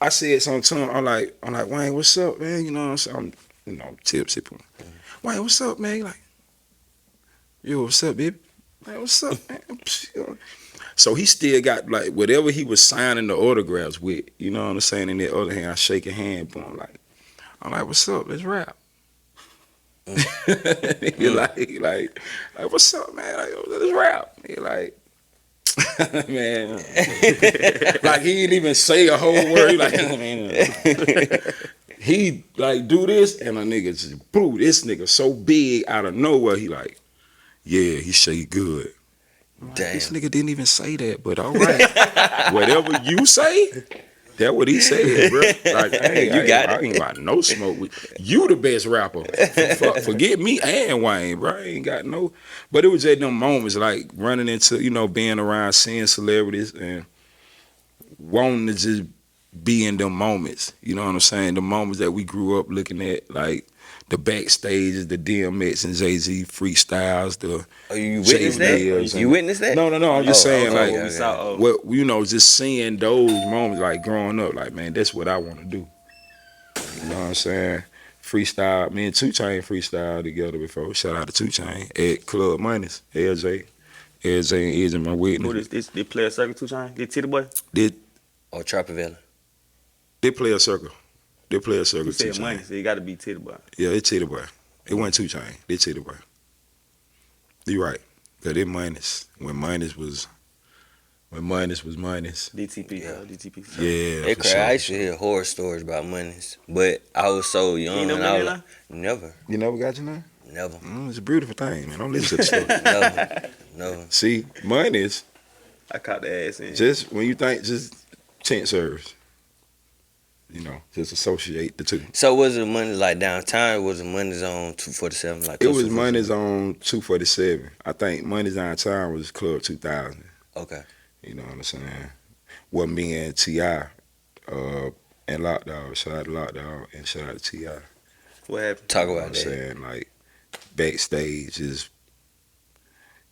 I said something to him. I'm like Wayne, what's up, man? You know what I'm saying? I'm tipsy. Wayne, what's up, man? He like, yo, what's up, baby? Like, what's up, man? So he still got like whatever he was signing the autographs with, you know what I'm saying? In the other hand, I shake a hand, boom, I'm like, what's up? Let's rap. He like, what's up, man? Like, let's rap. He like, man, like he didn't even say a whole word. He like, man. He like do this, and a nigga just boo. This nigga so big out of nowhere. He like, yeah, he say good. I'm like, Damn. this nigga didn't even say that, but all right. Whatever you say, that's what he said, bro. Like, hey, You got I it. ain't got no smoke with you. The best rapper. Forget me and Wayne, bro. I ain't got no. But it was at them moments, like running into, being around, seeing celebrities, and wanting to just be in them moments. You know what I'm saying? The moments that we grew up looking at, like the backstages, the DMX and Jay-Z freestyles, the Oh, you Jay witnessed that? Mills You and- witnessed that? No, I'm just saying, okay, like, what we saw. what just seeing those moments, like growing up, like, man, that's what I want to do. You know what I'm saying? Freestyle. Me and 2 Chainz freestyle together before. Shout out to 2 Chainz at Club Monies. LJ and Izzy, my Who witness. this play a circle 2 Chainz? This Titty Boy? Or Trapper They play a circle. They play a circle. You 2 said money, Chainz. so you got to be Titty Boy. Yeah, it's Titty Boy. It wasn't 2 Chainz. It's Titty Boy. You right. Cause it Monies. When Monies was Monies. DTP. DTP. Yeah. They for crazy. sure. I used to hear horror stories about monies, but I was so young. You ain't and never I been was there? never, You never got your name? never, It's a beautiful thing, man. Don't listen to the story. never. See, Monies, I caught the ass in. just when you think, just tent serves. Just associate the two. So was it money like downtown? Or was it money's on 247? Like It was close to Money's on 247. I think Money's downtown was Club 2000. Okay. You know what I'm saying? Well, me and T.I. And Lockdog. Shout out to Lockdog and shout out to T.I. What happened? Talk You know what about I'm that. saying? Like, backstage, just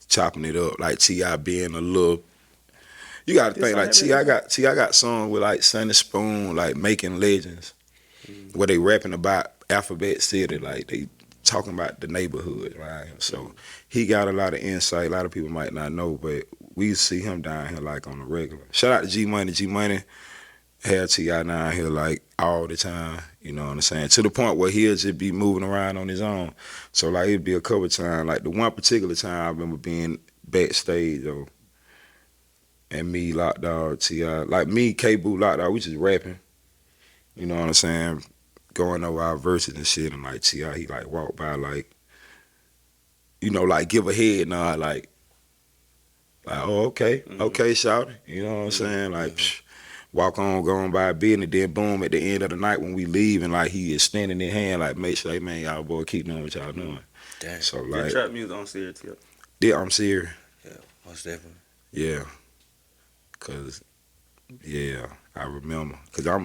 chopping it up. Like, T.I. being a little... You got to think, like, T.I. got songs with, like, Sunny Spoon, like, Making Legends, where they rapping about Alphabet City, like, they talking about the neighborhood, right? So, he got a lot of insight. A lot of people might not know, but we see him down here, like, on the regular. Shout out to G-Money. G-Money had T.I. down here, like, all the time, you know what I'm saying? To the point where he'll just be moving around on his own. So, like, it'd be a couple times. Like, the one particular time I remember being backstage, though, and me, Lockdog, T.I. Like, me, K-Boo, Lockdog, we just rapping. You know what I'm saying? Going over our verses and shit. And, like, T.I., he, like, walk by, like, like, give a head nod, like, oh, okay. Okay, shout. You know what I'm saying? Like, walk on, going by business. Then, boom, at the end of the night when we leave, and, like, he is standing in hand, like, make sure, like, man, y'all boy, keep doing what y'all doing. Damn. So, Your like, trap music on serious tip. yeah, I'm serious. Yeah, most definitely. Yeah. Cause, yeah, I remember. Cause I'm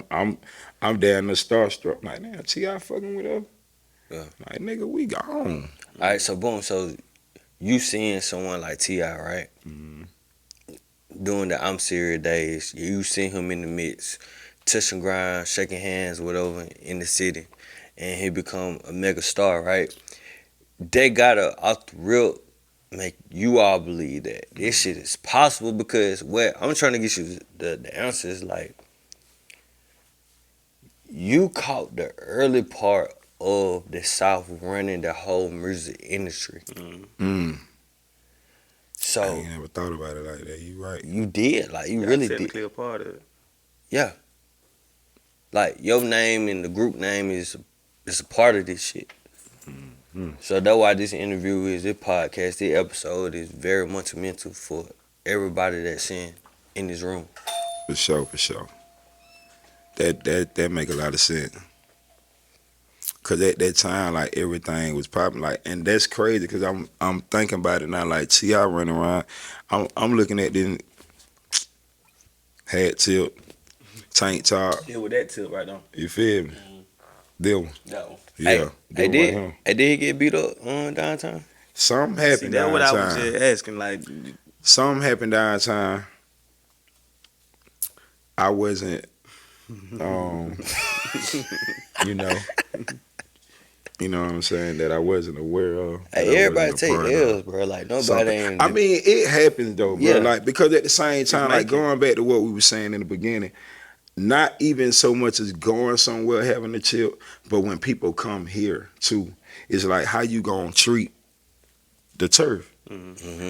down there starstruck. Like, damn, T.I. fucking with us. Yeah. Like, nigga, we gone. All right, so boom, so you seeing someone like T.I., right? Doing the I'm Serious days, you seen him in the midst, touching ground, shaking hands, whatever, in the city, and he become a mega star, right? They gotta off the real make you all believe that this shit is possible, because what I'm trying to get you the answer is, like, you caught the early part of the South running the whole music industry. So I ain't never thought about it like that. You right. you did, like, you really did. Technically a part of it. Yeah. Like, your name and the group name is a part of this shit. So that's why this interview is, this podcast, this episode is very monumental for everybody that's in this room. For sure. That make a lot of sense. Cause at that time, like, everything was popping, like, and that's crazy. Cause I'm thinking about it now, like, T.I. running around. I'm looking at this hat tip, tank top. Yeah, with that tip right now. You feel me? That one. That one. Yeah. Hey, did he get beat up downtown? Something happened See, that's what I was downtown. just asking. Like, Something happened downtown. I wasn't, you know what I'm saying, that I wasn't aware of. Hey, everybody take L's, bro. Like, nobody ain't. I mean, it happens though, bro. Yeah. Like, because at the same time, like, making- going back to what we were saying in the beginning, not even so much as going somewhere having a chip, but when people come here too, it's like, how you gonna treat the turf?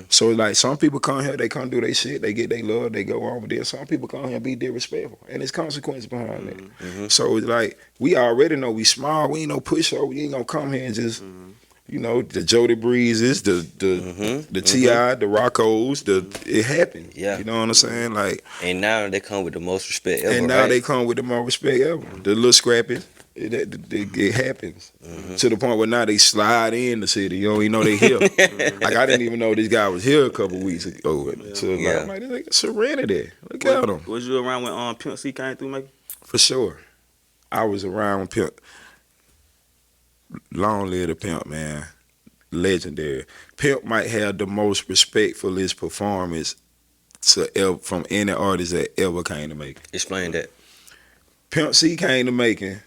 So, like, some people come here, they come do their shit, they get their love, they go on with it. Some people come here and be disrespectful, and there's consequences behind that. So it's like, we already know we small, we ain't no pushover, we ain't gonna come here and just, you know, the Jody Breezes, the T.I., the Roccos, it happened. Yeah. You know what I'm saying? Like, And now they come with the most respect ever, and now right? they come with the more respect ever. The little scrappy, it happens to the point where now they slide in the city. You don't even know they here. Like I didn't even know this guy was here a couple weeks ago. Until Yeah. I'm like, this nigga Serenity. Look at him. Was you around when Pimp C came through, Mackie? For sure. I was around when Pimp. Long live the Pimp, man. Legendary. Pimp might have the most respect for his performance from any artist that ever came to Macon. Explain that. Pimp C came to Macon.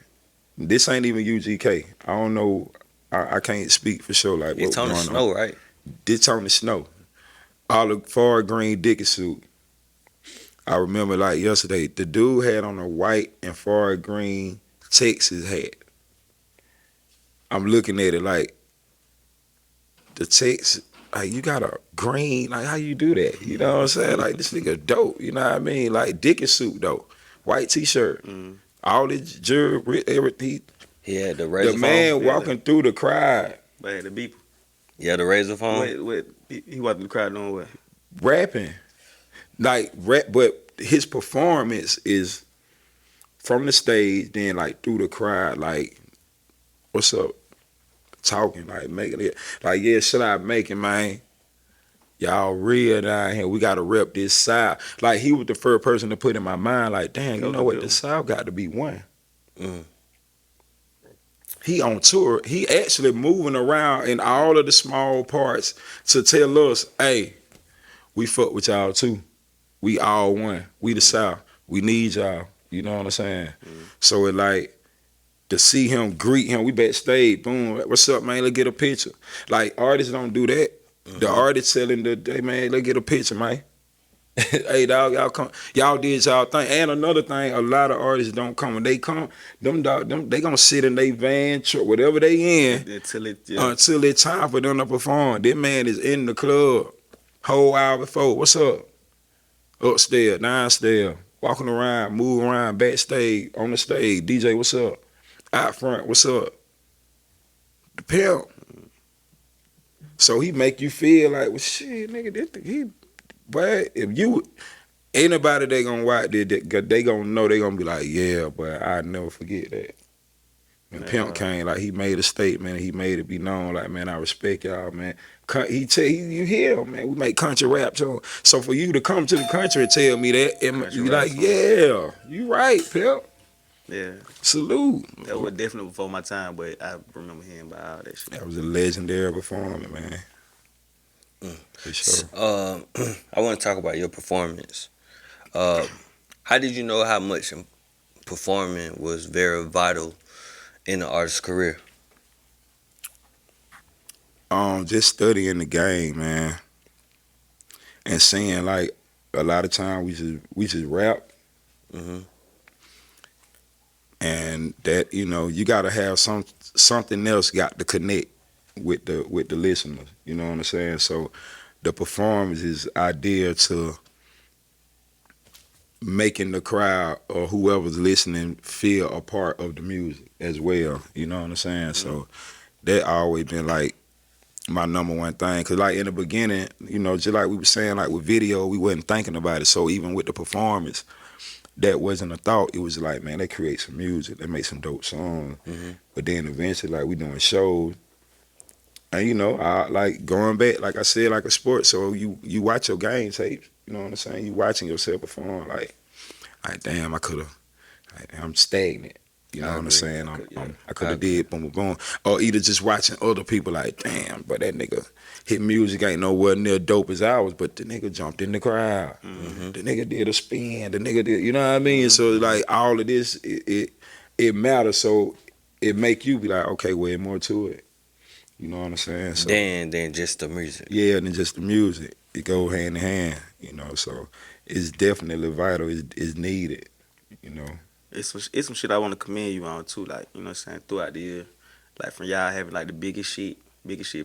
This ain't even UGK. I don't know. I can't speak for sure. Like It's on the snow, right? This on the snow. All the forest green Dickie suit. I remember like yesterday, the dude had on a white and forest green Texas hat. I'm looking at it like the Texas, like you got a green, like how you do that? You know what I'm saying? Like this nigga dope, you know what I mean? Like Dickie suit though, white t-shirt, all this jewelry, everything. He had the razor The man phone. walking through the crowd, But had the beep. Yeah, the razor phone. Wait, he walked through the crowd doing what? rapping, like rap, but his performance is from the stage, then like through the crowd, like what's up, talking, like making it, like yeah, shit I making, man. Y'all real down here. We gotta rep this South. Like he was the first person to put in my mind, like, damn, you know what? The South got to be one. He on tour. He actually moving around in all of the small parts to tell us, hey, we fuck with y'all too. We all one. We the South. We need y'all. You know what I'm saying? So it like to see him, greet him. We backstage. Boom. What's up, man? Let's get a picture. Like artists don't do that. The artist telling hey man, let's get a picture, man. Hey dog, y'all come, y'all did y'all thing. And another thing, a lot of artists don't come. When they come, them they gonna sit in their van, truck, whatever they in, until it's time for them to perform. This man is in the club whole hour before. What's up? Upstairs, downstairs, walking around, moving around, backstage, on the stage. DJ, what's up? Out front, what's up? The Pimp. So he make you feel like, well, shit, nigga, but if you, ain't nobody they gonna watch they gonna know, they gonna be like, yeah, but I never forget that. And Pimp came, like he made a statement, he made it be known, like, man, I respect y'all, man. He tell you hear, man, we make country rap too. So for you to come to the country and tell me that, you like, yeah, you right, Pimp. Yeah. Salute. That was definitely before my time, but I remember hearing about all that shit. That was a legendary performance, man. For sure. I want to talk about your performance. How did you know how much performing was very vital in the artist's career? Just studying the game, man, and seeing like a lot of times we just rap, and that you gotta have something else got to connect with the listeners. You know what I'm saying? So the performance is ideal to making the crowd or whoever's listening feel a part of the music as well. You know what I'm saying? So that always been like my number one thing. Cause like in the beginning, just like we were saying, like with video, we wasn't thinking about it. So even with the performance, that wasn't a thought. It was like, man, they create some music, they make some dope songs. But then eventually, like we doing shows. And I like going back, like I said, like a sport. So you watch your game tapes, you know what I'm saying? You watching yourself perform, like damn, I could have, I'm stagnant. You know what I'm saying? I could have did boom, boom, boom. Or either just watching other people like, damn, but that nigga, his music ain't nowhere near dope as ours, but the nigga jumped in the crowd. The nigga did a spin. The nigga did, you know what I mean? So like all of this, it matters. So it make you be like, okay, way more to it. You know what I'm saying? So, Than just the music. Yeah, than just the music. It go hand in hand, so it's definitely vital. It's needed, It's some shit I want to commend you on too, like, you know what I'm saying, throughout the year. Like from y'all having like the biggest shit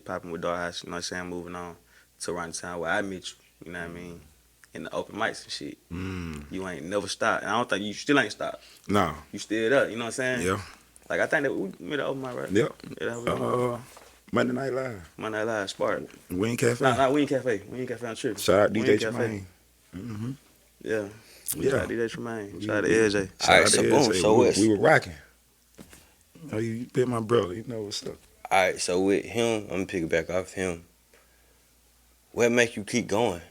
popping with Dark House, you know what I'm saying, moving on to around the time where I met you know what I mean? In the open mics and shit. You ain't never stopped. And I don't think you still ain't stopped. No. You still up, you know what I'm saying? Yeah. Like I think that we made an open mic, right? Yep. Yeah, Monday Night Live. Monday Night Live, Spark. Wing Cafe. Nah, Wing Cafe. Wing Cafe on Trippin'. Shout out Wing DJ Cafe. Tremaine. Mm-hmm. Yeah. Yeah. Shout out DJ Tremaine. Shout out to LJ. Alright, so boom, so what's we were rocking. Oh, you been my brother. You know what's up. alright, so with him, I'm gonna pick it back off him. What make you keep going?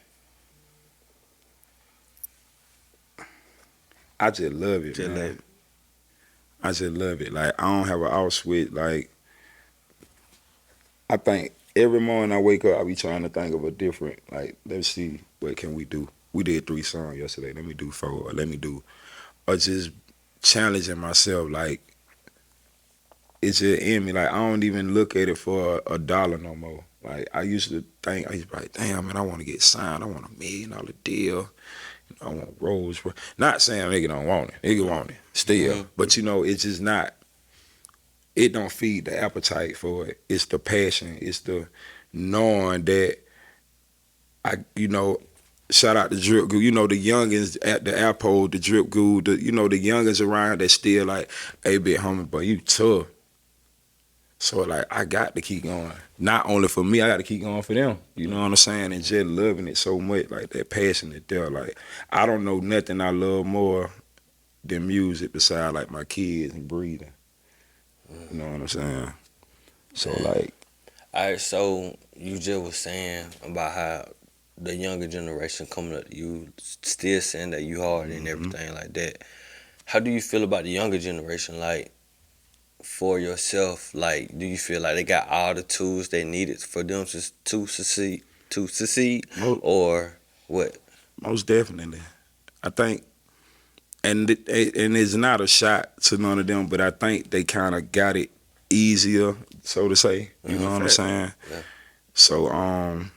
I just love it, Just man. love it. I just love it. Like, I don't have an out switch. Like, I think every morning I wake up, I be trying to think of a different, like, let's see, what can we do? We did 3 songs yesterday. Let me do 4, or let me do, or just challenging myself. Like, it's just in me. Like, I don't even look at it for a dollar no more. Like, I used to think, I used to be like, damn, man, I want to get signed. I want $1 million deal. I want Rolls. Not saying nigga don't want it. Nigga want it still. Mm-hmm. But, you know, it's just not, it don't feed the appetite for it. It's the passion. It's the knowing that you know, shout out to Drip Goo. You know, the youngins at the airport, the Drip Goo, you know, the youngins around that still like, hey, big homie, but you tough. So, like, I got to keep going. Not only for me, I got to keep going for them. You know what I'm saying? And just loving it so much, like, that passion is there. Like, I don't know nothing I love more than music besides, like, my kids and breathing. You know what I'm saying? So, like... Alright, so you just was saying about how the younger generation coming up to you, still saying that you hard and everything like that. How do you feel about the younger generation, like, for yourself? Like, do you feel like they got all the tools they needed for them to succeed, or what? Most definitely. I think, and it's not a shot to none of them, but I think they kind of got it easier, so to say. You know what I'm saying? Yeah. So,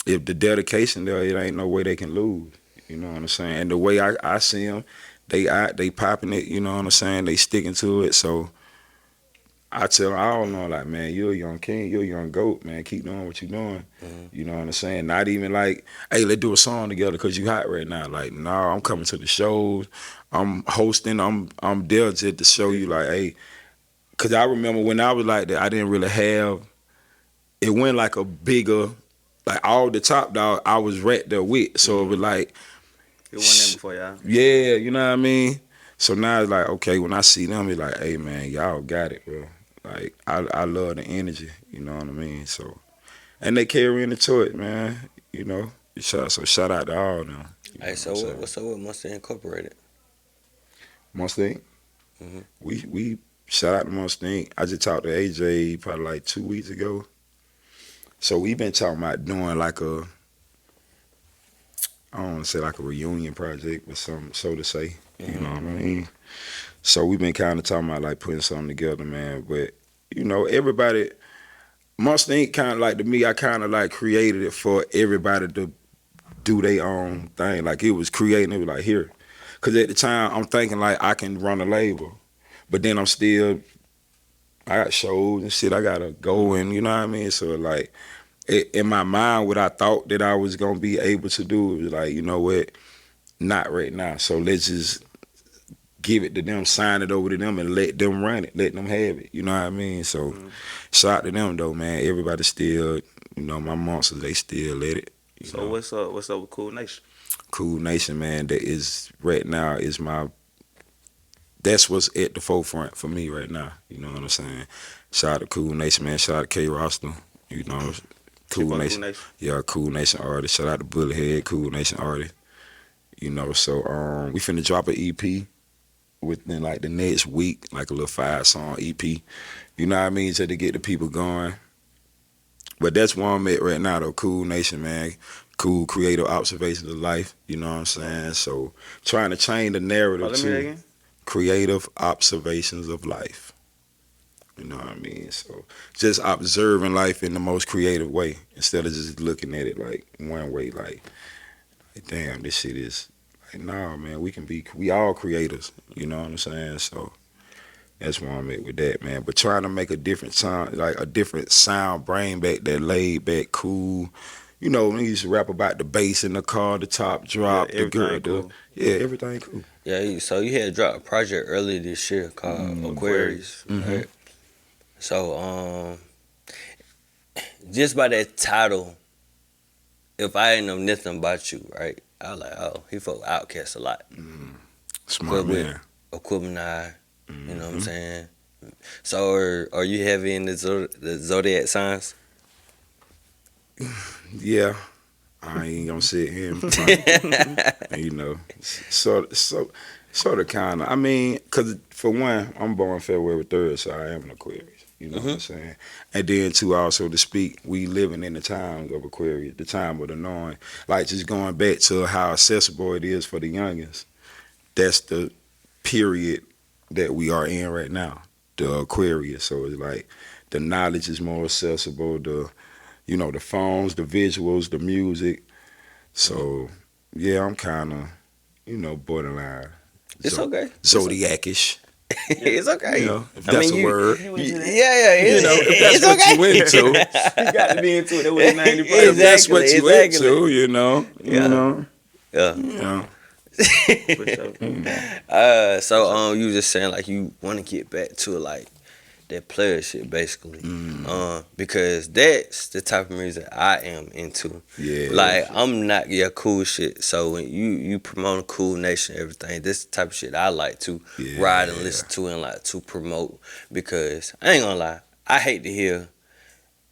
if the dedication there, it ain't no way they can lose. You know what I'm saying? And the way I see them, they popping it. You know what I'm saying? They sticking to it. So I tell them, I don't know, like, man, you're a young king, you're a young goat, man. Keep doing what you're doing. You know what I'm saying? Not even like, hey, let's do a song together because you hot right now. Like, no, I'm coming to the shows, I'm hosting, I'm there just to show you, like, hey, because I remember when I was like that, I didn't really have, it went like a bigger, like all the top dog I was right there with. So it was like, It wasn't there before y'all. yeah, you know what I mean? So now it's like, okay, when I see them, it's like, hey, man, y'all got it, bro. Like, I love the energy, you know what I mean? So, and they carrying it to it, man, you know? So shout out to all of them. Hey, so what's up with Mustang Incorporated? Mustang? We shout out to Mustang. I just talked to AJ probably like 2 weeks ago. So we been talking about doing like a, I don't want to say like a reunion project, but something, so to say. You know what I mean? So we've been kind of talking about like putting something together, man. But, you know, everybody, Mustang kind of like, to me, I kind of like created it for everybody to do their own thing. Like, it was creating, it was like, here. Because at the time, I'm thinking like I can run a label. But then I'm still, I got shows and shit I got to go and, you know what I mean? So like, in my mind, what I thought that I was going to be able to do, it was like, you know what, not right now. So let's just give it to them, sign it over to them, and let them run it, let them have it. You know what I mean? So shout out to them, though, man. Everybody still, you know, my monsters, they still let it. So know? what's up with Cool Nation? Cool Nation, man, that is, right now, is that's what's at the forefront for me right now. You know what I'm saying? Shout out to Cool Nation, man. Shout out to K Roster. You know, Cool Nation. Yeah, Cool Nation artist. Shout out to Bullethead, Cool Nation artist. You know, so we finna drop an EP within like the next week, like a little 5-song EP. You know what I mean? Just to get the people going. But that's where I'm at right now, though. Cool Nation, man. Cool creative observations of life. You know what I'm saying? So trying to change the narrative to creative observations of life. You know what I mean? So just observing life in the most creative way instead of just looking at it like one way, like damn, this shit is like, nah, man, we all creators. You know what I'm saying? So that's where I'm at with that, man. But trying to make a different sound, like a different sound, bring back that laid back, cool. You know, when you used to rap about the bass in the car, the top drop, the girl, cool. Yeah, everything cool. Yeah, so you had dropped a project earlier this year called Aquarius, right? So, just by that title, if I ain't know nothing about you, right? I was like, oh, he fuck with Outkast a lot. Smart man. Equipment Eye, you know what I'm saying? So are you heavy in the zodiac signs? Yeah. I ain't gonna sit here and front. You know, sort of, kind of. I mean, because for one, I'm born February 3rd, so I am an Aquarius. You know what I'm saying? And then, too, also to speak, we living in the time of Aquarius, the time of the knowing. Like, just going back to how accessible it is for the youngest, that's the period that we are in right now, the Aquarius. So it's like the knowledge is more accessible, the phones, the visuals, the music. So, yeah, I'm kind of, borderline. It's okay. Zodiac-ish. It's okay. You know, if that's a word. Yeah, if that's what okay. you into. You got to be into it. That was 90%. If that's what you into, you know. Yeah. For sure. So you just saying like you want to get back to like that player shit basically, because that's the type of music I am into. Yeah. Like I'm not your cool shit. So when you promote a cool nation, everything, this the type of shit I like to ride and listen to and like to promote. Because I ain't gonna lie, I hate to hear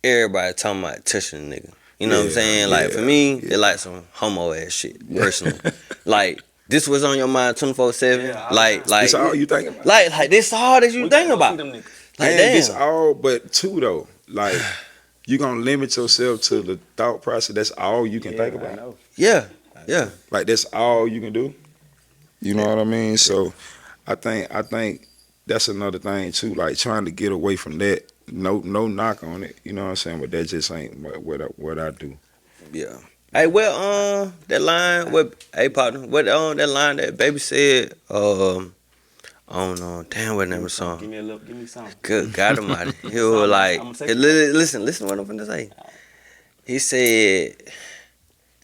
everybody talking about touching a nigga. You know what I'm saying? Like for me, they like some homo ass shit personally. Like. This was on your mind 24/7. Like this all you think about. Like this all that you think about. Like, damn. It's all but two though. Like you gonna limit yourself to the thought process. That's all you can think about. Yeah. Like that's all you can do. You know what I mean? So I think that's another thing too. Like trying to get away from that. No knock on it. You know what I'm saying? But that just ain't what I do. Yeah. Hey, well, that line, partner, that line that Baby said, I don't know, damn, what name of the song? Give me some. Good God Almighty. He was like, listen to what I'm finna say. He said,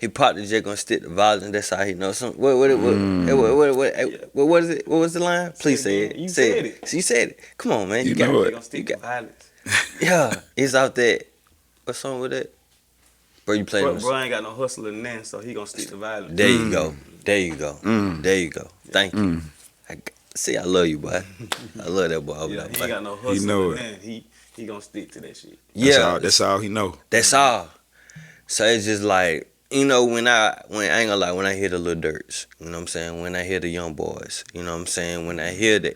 he partner just gonna stick to violence, that's how he knows something. What is it? What was the line? Please say it. You said it. You said it. Come on, man. You know it. Gonna stick to violence. Yeah, it's out there. What song was that? Bro, you playing Bro ain't got no hustle in there, so he gonna stick to violence. There you go. There you go. Thank you. I love you, boy. I love that boy. He ain't got no hustle in there. He gonna stick to that shit. That's all he know. That's all. So it's just like, when I ain't gonna lie, when I hear the Lil Durks, you know what I'm saying? When I hear the Young Boys, you know what I'm saying? When I hear the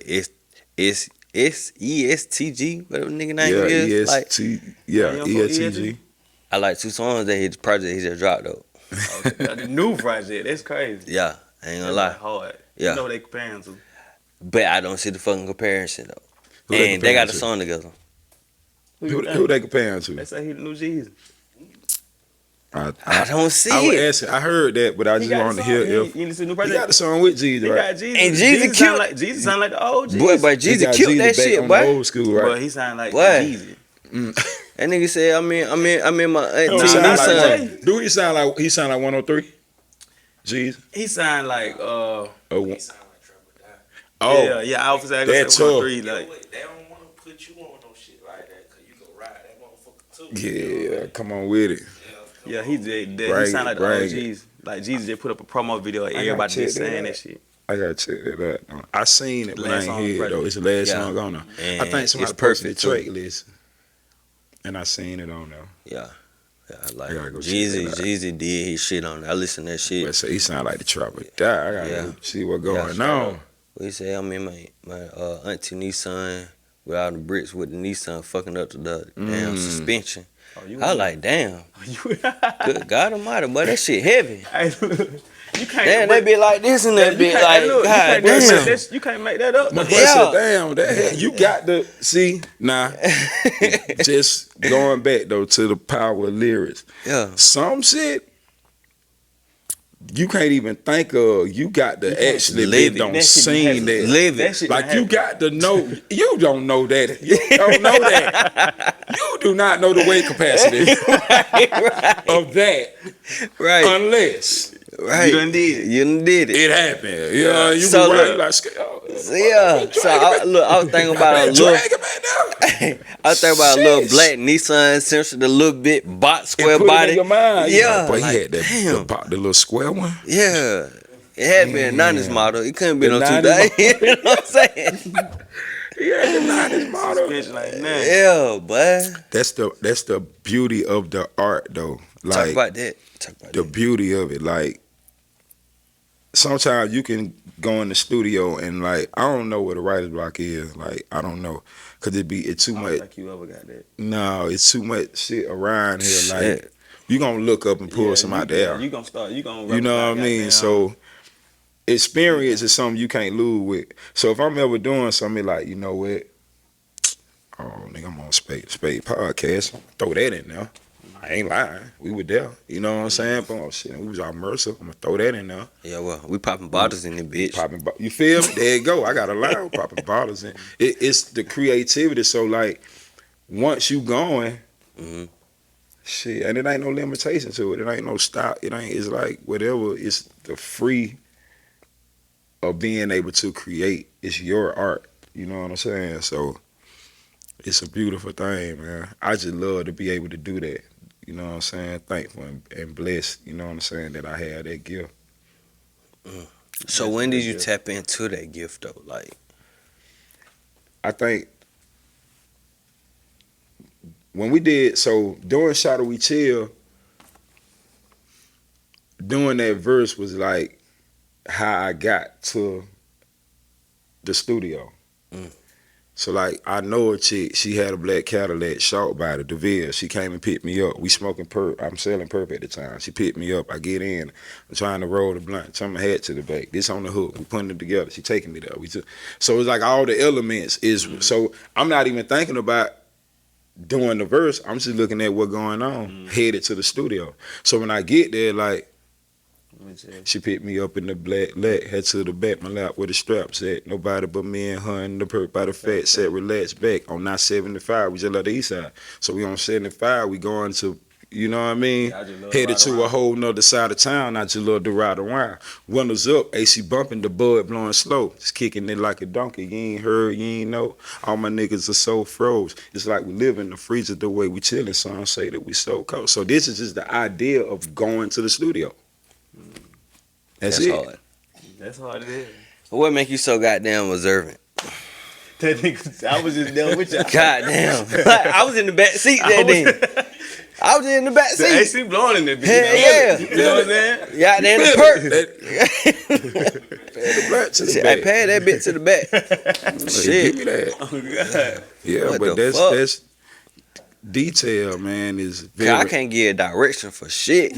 it's ESTG, whatever nigga name is. ESTG. I like two songs that his project he just dropped though. Okay. The new project, that's crazy. Yeah, I ain't gonna lie. Hard. Yeah. You know what they comparing to. But I don't see the fucking comparison though. And they got a song together. Who they comparing to? They say he the new Jesus. I don't see it. I heard that, but I just wanted to hear if he got the song with Jesus, right? Got Jesus. And Jesus sound like the old Jesus. But Jesus killed that shit, boy. Old school, right? But he sound like Jesus. That nigga said, I'm in my son. Do he sound like 103? Jesus. He sound like Oh, yeah, I was saying that's 103. Like they don't want to put you on no shit like that because you go ride that motherfucker too. Yeah, come on with it. Yeah, he sound like the old Jesus. Like Jesus just put up a promo video and everybody just saying that shit. I gotta check that out. I seen it, but I ain't hear it though. It's the last song on there. I think somebody posted the track list, and I seen it on there. Yeah, I like I go Jeezy did his shit on there. I listen to that shit. But he sound like the trapper. I gotta see what's going on. He said, I'm in my auntie Nissan with all the bricks with the Nissan fucking up to the damn suspension. I was like, damn. Good God Almighty, boy, that shit heavy. You can't. Damn, they be like this and that be like, God damn. You can't make that up. My boy said, damn, you got to see. Nah, just going back though to the power of lyrics. Yeah. Some shit you can't even think of. You got to actually live on scene that. Live it. Like you got to know. You don't know that. You don't know that. You do not know the weight capacity of that. Right. Unless Right. You done did it. You done did it. It happened. Yeah, you So so right. look- Like, So I was thinking about a little. drag it back down. I was thinking about a little Shit. black Nissan Sentra, the little bit box square And put body. it in your mind. You Yeah, know, boy, like, he had that damn. the little square one. Yeah. It had to be a 90s Damn. model. It couldn't be The no 90s 2000. You know what I'm saying? He had the 90s model. Suspension like that. Yeah, boy. That's the beauty of the art, though. Talk Like about that. Talk about the that. beauty of it. Like sometimes you can go in the studio and like I don't know what a writer's block is. Like I don't know, cause it's too I much. don't think you ever got that. No, it's too much shit around here. Like Shit. you gonna look up and pull some out there. You gonna start. You gonna. You know what I mean? So experience is something you can't lose with. So if I'm ever doing something like, you know what? Oh, nigga, I'm on Spade podcast. Throw that in there. I ain't lying. We were there. You know what I'm saying? Oh shit, we was all Mercer. I'm gonna throw that in there. Yeah, well, we popping bottles in this bitch. You feel me? There you go. I got a line popping bottles in. It's the creativity. So like, once you going, Mm-hmm. shit, and it ain't no limitation to it. It ain't no stop. It ain't. It's like whatever. It's the free of being able to create. It's your art. You know what I'm saying? So it's a beautiful thing, man. I just love to be able to do that. You know what I'm saying? Thankful and blessed. You know what I'm saying, that I had that gift. So when did you tap into that gift though? Like, I think when we did, so during Shadow We Chill, doing that verse was like how I got to the studio. So like I know a chick, she had a black Cadillac, short body, DeVille. She came and picked me up. We smoking perp. I'm selling perp at the time. She picked me up. I get in. I'm trying to roll the blunt. Turn my head to the back. This on the hook. We putting it together. She taking it up. So it's like all the elements is. So I'm not even thinking about doing the verse. I'm just looking at what's going on. Headed to the studio. So when I get there, like. She picked me up in the black leg, head to the back, my lap where the straps at. Nobody but me and her and the perk by the fat, set relaxed back. On 975, we just left the east side. So we on 75, we going to, you know what I mean? Headed to a whole nother side of town, I just love to ride around. Windows up, AC bumping, the bud blowing slow. Just kicking it like a donkey, you ain't heard, you ain't know. All my niggas are so froze. It's like we live in the freezer the way we chillin', some say that we so cold. So this is just the idea of going to the studio. That's it. hard. That's hard it is. What make you so goddamn observant? That nigga, I was just done with you. Goddamn. Like, I was in the back seat that day. I was in the back The seat. AC blowing in that bitch. Hell yeah. You know what I'm saying? Yeah, they in the perk. The black to the Shit, back. I paid that bit to the back. Hey, Shit. give me that. Oh God. Yeah, What but the fuck? that's detail, man, is 'Cause very. I can't give direction for shit.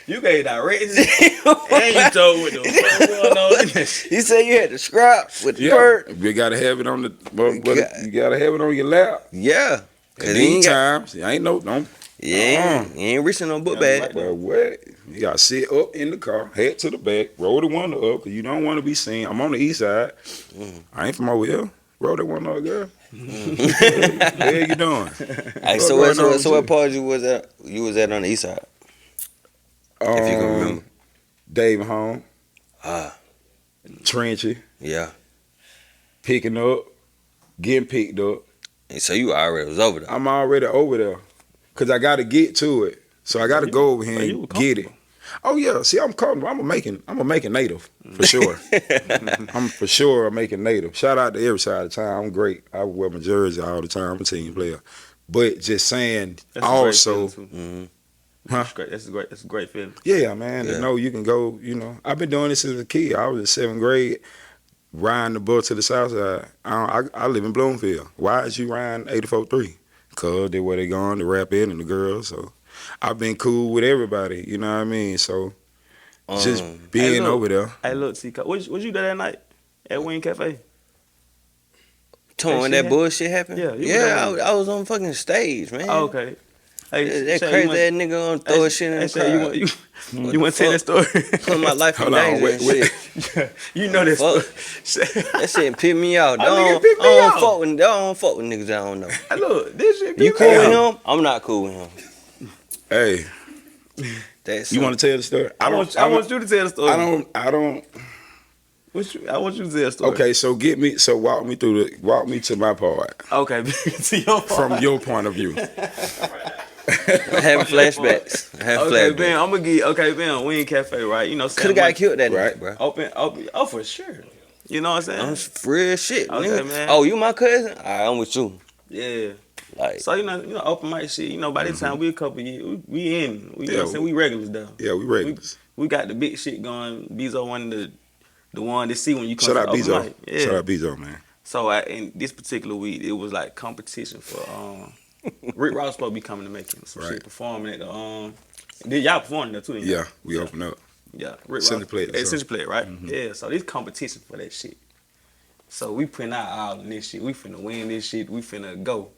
You gave directions and you told what the fuck going on in this. You said you had to scrap with the Yeah, perk. you gotta have it on the. But got- you gotta have it on your lap. Yeah. At Cause these times, you ain't no. Don't. you ain't reaching no book bag. Well, what? You gotta sit up in the car, head to the back, roll the window up, cause you don't want to be seen. I'm on the east side. I ain't from over here. Roll that window up, girl. What you doing? Hey, so what part you was at? You was at on the east side. If you can remember. David home, Ah, Trenchy, yeah. picking up, getting picked up. And so you already was over there. I'm already over there, cause I gotta get to it. So I gotta go over you here and were get it. Oh yeah, see, I'm comfortable. I'm a making native for sure. I'm for sure a making native. Shout out to every side of town. I'm great. I wear my jersey all the time. I'm a team player. But just saying, That's a great also, feeling, too. Mm-hmm. Huh? That's a great feeling. yeah, man, Yeah. to know you can go. You know, I've been doing this since a kid. I was in 7th grade, riding the bus to the south side. I live in Bloomfield. Why is you riding 84.3? Cause they where they going, the rap in and the girls. So I've been cool with everybody. You know what I mean? So just being Hey, look. over there. Hey, look, see, what you did that night at Wing Cafe? When shit that happened? bullshit happened? Yeah, you Yeah, was I was on fucking stage, man. Oh, okay. Hey, That Shay, crazy you want- ass nigga gonna throw his shit in Hey, the Shay, crowd. you want to tell that story? Put my life in Hold on, danger and wait. shit. You know that Fuck. story. That shit pissed me out. Oh, nigga, piss me I off. don't fuck with niggas I don't know. Hey, look, this shit. You piss cool me with off. him? I'm not cool with him. Hey, That's You want to tell the story? I want you to tell the story. I don't. I want you to tell the story. Okay, so walk me to my part Okay, to your part. from your point of view. I have flashbacks. Okay, Ben, I'm gonna get. Okay, Ben, we in cafe, right? You know, Could have got killed that Right. night, bro. Open, oh, for sure. You know what I'm saying? I'm real shit. Okay, nigga. man. Oh, you my cousin? Alright, I'm with you. Yeah. Like, So you know, open mic shit. You know, by this time we a couple years, we in. You know what I'm saying? we- We regulars though. Yeah, we regulars. We got the big shit going. Bezo one the one to see when you come Shout to out the open Bezo. mic. Yeah. Shout out Bezo, man. So in this particular week, it was like competition for Rick Ross supposed to be coming to make him some Right. shit performing at the Did y'all performing there too? didn't y'all? Yeah, we open up. Yeah, Rick Essentially played it, so. Essentially played, right? Yeah, so this competition for that shit. So we putting out all in this shit. We finna win this shit. We finna go.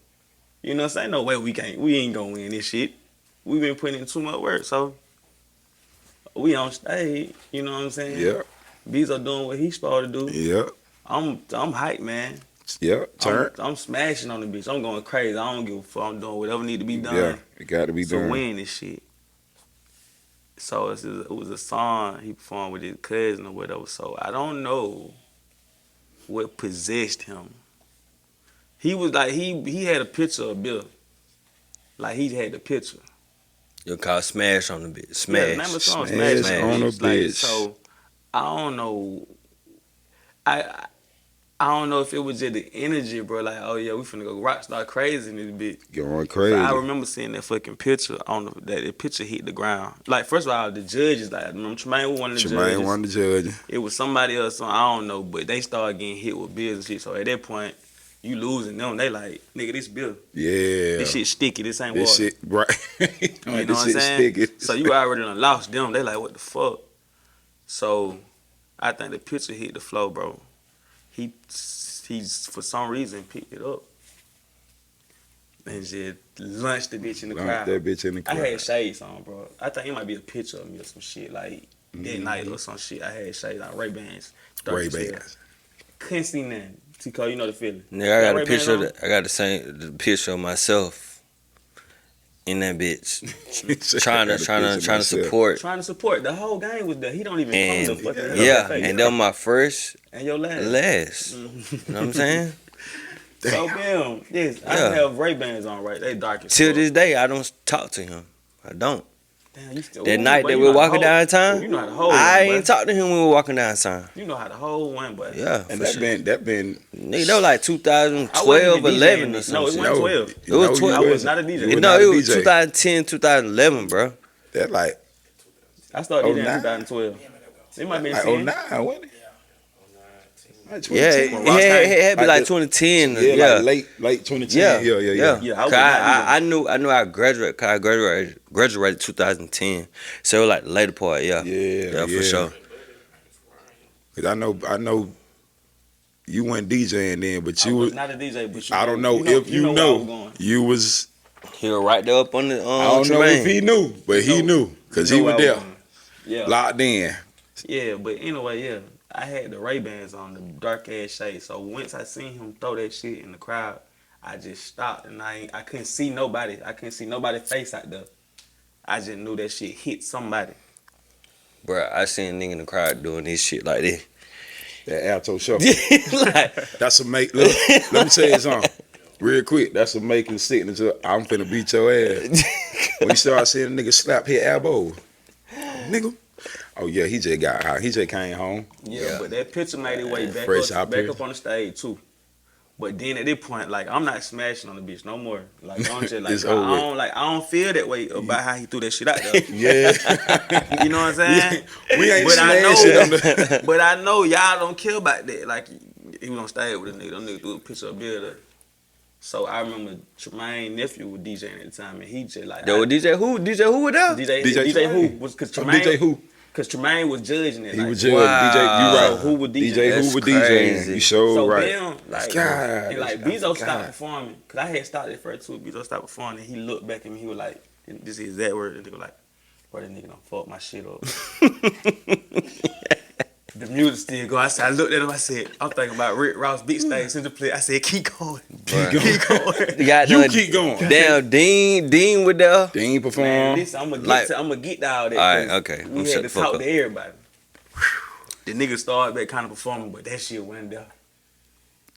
You know what I'm saying? No way we ain't gonna win this shit. We been putting in too much work. So we on stage, you know what I'm saying? Yeah, Bezo doing what he's supposed to do. yeah, I'm hyped, man. yeah. Turn. I'm smashing on the bitch. I'm going crazy. I don't give a fuck. I'm doing whatever need to be done. Yeah, it got to be to done. win this shit. So it was a song he performed with his cousin or whatever. So I don't know what possessed him. He was like he had a picture of Bill. Like he had the picture. you call smash on the bit. Yeah, Smash. the name of the song Smash Smash on a Like, bitch. so I don't know. I don't know if it was just the energy, bro. Like, oh yeah, we finna go rock star crazy in this bitch. Going crazy. I remember seeing that fucking picture that the picture hit the ground. Like, first of all, the judges, like, I remember Tremaine was one of the judges. Tremaine won the judge. It was somebody else, I don't know, but they started getting hit with bills and shit. So at that point, you losing them. They like, nigga, this bill. Yeah. This shit sticky. This ain't water. This shit, right. You know this what I'm shit saying? sticky. So you already done lost them. They like, what the fuck? So I think the picture hit the flow, bro. He's for some reason picked it up and just launched the bitch in the crowd. That bitch in the crowd. I had shades on, bro. I think it might be a picture of me or some shit like that Mm-hmm. night or some shit. I had shades on, Ray-Bans. Ray-Bans. Couldn't see nothing. T-Cole, you know the feeling. Nigga, I got a Ray-Bans picture. on? I got the picture of myself in that bitch, trying to support. Trying to support. The whole game was there. He don't even And come to fucking yeah, and that was my first, and your last. last. You know what I'm saying? So damn, yes, I Yeah. have Ray-Bans on, right? They dark as Till fuck. this day, I don't talk to him. I don't. Damn, you still, That ooh, night boy, that you we know were how to walking hold- downtown, You know how to hold I one, ain't boy. talked to him when we were walking downtown. You know how to hold one, but Yeah, And for that sure. been Nigga, that was like I wasn't 2012, even 11 DJing. or No, something. it wasn't 12. It was 12. I was not a DJ. You was No, not it a was DJ. 2010, 2011, bro. That like I started DJing in 09? 2012. It might be like 10. 09, wasn't it? Like Yeah, 2010. it had to be Like like the- 2010. Yeah, Yeah, like late 2010. Yeah, Yeah. Yeah, I Cause was not I knew I graduated. Cause I graduated 2010. So it was like the later part. Yeah, Yeah, for sure. Cause I know you weren't DJing then, but I you was was. not a DJ, but you I don't know if you where I was know. going. You was. He was right there up on the. I don't know if he knew, but he knew because You he know was where I there, going. Yeah. locked in. Yeah, but anyway, yeah. I had the Ray-Bans on, the dark ass shade. So once I seen him throw that shit in the crowd, I just stopped and I couldn't see nobody. I couldn't see nobody's face out there. I just knew that shit hit somebody. Bro, I seen a nigga in the crowd doing this shit like this. That alto shuffle. Like, That's a make. Look, let me tell you something. Real quick, that's a making signature. I'm finna beat your ass. When you start seeing a nigga slap his elbow, nigga. Oh yeah, he just got high. He just came home. Yeah, but that picture made it way back Fresh out up, back here. up on the stage too. But then at this point, like I'm not smashing on the bitch no more. Like I'm just like It's bro, over. I don't feel that way about how he threw that shit out there. Yeah. You know what I'm saying? We ain't But I smashing on know, the. but I know y'all don't care about that. Like he was on stage with a nigga. Them nigga threw a picture of Bill there. So I remember Tremaine nephew was DJing at the time, and he just like yo, DJ who was there? DJ who Tremaine. was because DJ Tremaine who? because Tremaine was judging it. He like, was judging. Wow. DJ, you right. So who would DJ? DJ That's who was crazy. DJing? You showed So right. then, like, God, and like I Bezo stopped forgot. performing, cause I had started first too. Bezo stopped performing, and he looked back at me. He was like, "This is that word." And they were like, "Bro, that nigga done fucked my shit up." The music still going. I looked at him. I said, I'm thinking about Rick Ross beat stage center play. I said, keep going. Keep going. You keep going. Damn, Dean with the. Dean perform. Man, listen, I'm gonna get to all that. All right, okay. We had to talk to everybody. The nigga started that kind of performing, but that shit went there.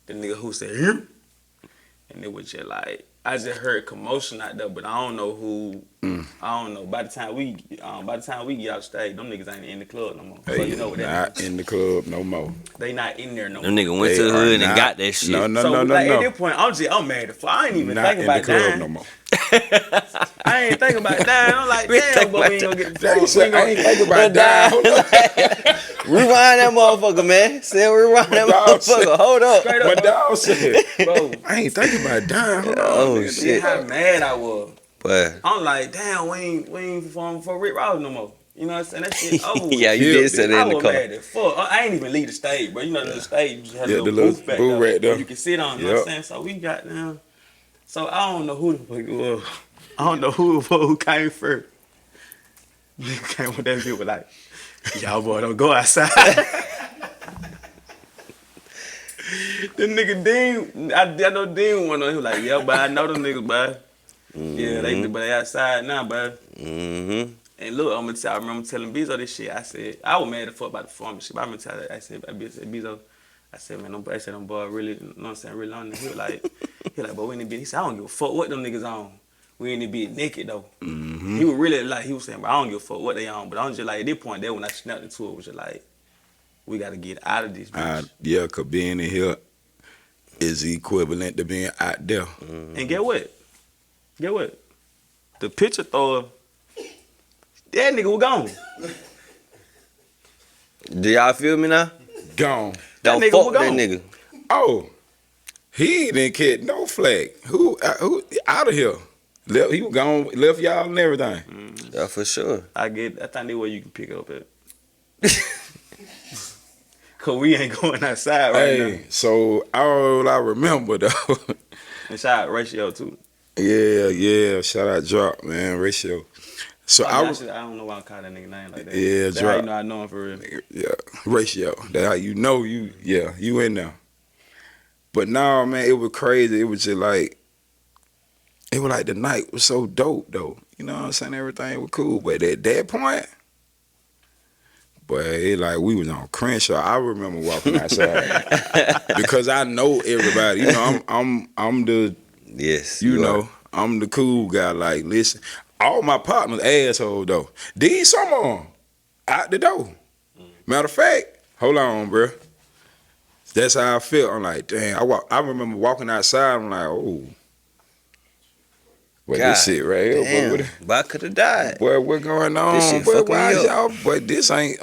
The nigga who said, "Here," and it was just like, I just heard commotion out there, but I don't know who. I don't know. By the time we get out stage, them niggas ain't in the club no more. Hey, So you know what that not in the club no more. They not in there no more. Them nigga went to the hood and got that shit. No. At this point, I'm mad. I ain't even Not thinking in the about club dying. no more. I ain't thinking about dying. I'm like, damn, but we ain't gonna get the He said, I ain't thinking about dying. dying. Rewind that motherfucker, man. Say rewind that motherfucker. Hold up. My dog said, bro. I ain't thinking about dying. Hold on. Oh See shit. how mad I was. But I'm like, damn, we ain't performing for Rick Ross no more. You know what I'm saying? That shit over with. yeah, you did say that I in the was car. mad as fuck. I ain't even leave the stage, bro. You know the stage, you just have Yeah, a the little little booth back booth right there. you can sit on. You know what I'm saying? So we got down. So I don't know who the fuck it was. I don't know who came first. Nigga came with that shit, was like, y'all boy don't go outside. The nigga Dean, I know Dean went on. He was like, yeah, but I know them niggas, bro. Yeah, but they outside now, bro. Mm-hmm. And look, I remember telling Bezo this shit. I said, I was mad as fuck about the performance shit, but I remember telling Bezo, I said, man, them boy really, you know what I'm saying, really on it. He was like, but we ain't be, he said, I don't give a fuck what them niggas on. We ain't be naked though. Mm-hmm. He was really like, he was saying, but I don't give a fuck what they on. But I'm just like, at this point there, when I snapped into it, was just like, we gotta get out of this bitch. Yeah, because being in here is equivalent to being out there. And get what? The picture thrower, that nigga was gone. Do y'all feel me now? Gone. Don't nigga fuck was that gone. nigga. Oh, he didn't catch no flag. Who out of here? He was gone, left y'all and everything. Yeah, for sure. I think that's where you can pick up at. Cause we ain't going outside right now. So all I remember though. And shout out Ratio too. Yeah. Shout out Drop, man, Ratio. So I don't know why I call that nigga name like that. Yeah, That's Drop. how you know I know him for real. Yeah, Ratio. That's how you know you in there. But no, man, it was crazy. It was just like, the night was so dope though. You know what I'm saying? Everything was cool. But at that point, boy, it like we was on Crenshaw. I remember walking outside because I know everybody. You know, I'm the Yes. you know, I'm the cool guy. Like, listen, all my partners asshole though. These some of them out the door. Matter of fact, hold on, bro. That's how I felt. I'm like, damn. I remember walking outside. I'm like, oh, boy, this shit right here. Damn. Boy, But I could have died. boy, what going on? This shit Boy, fucking why me is up. y'all? Boy, this ain't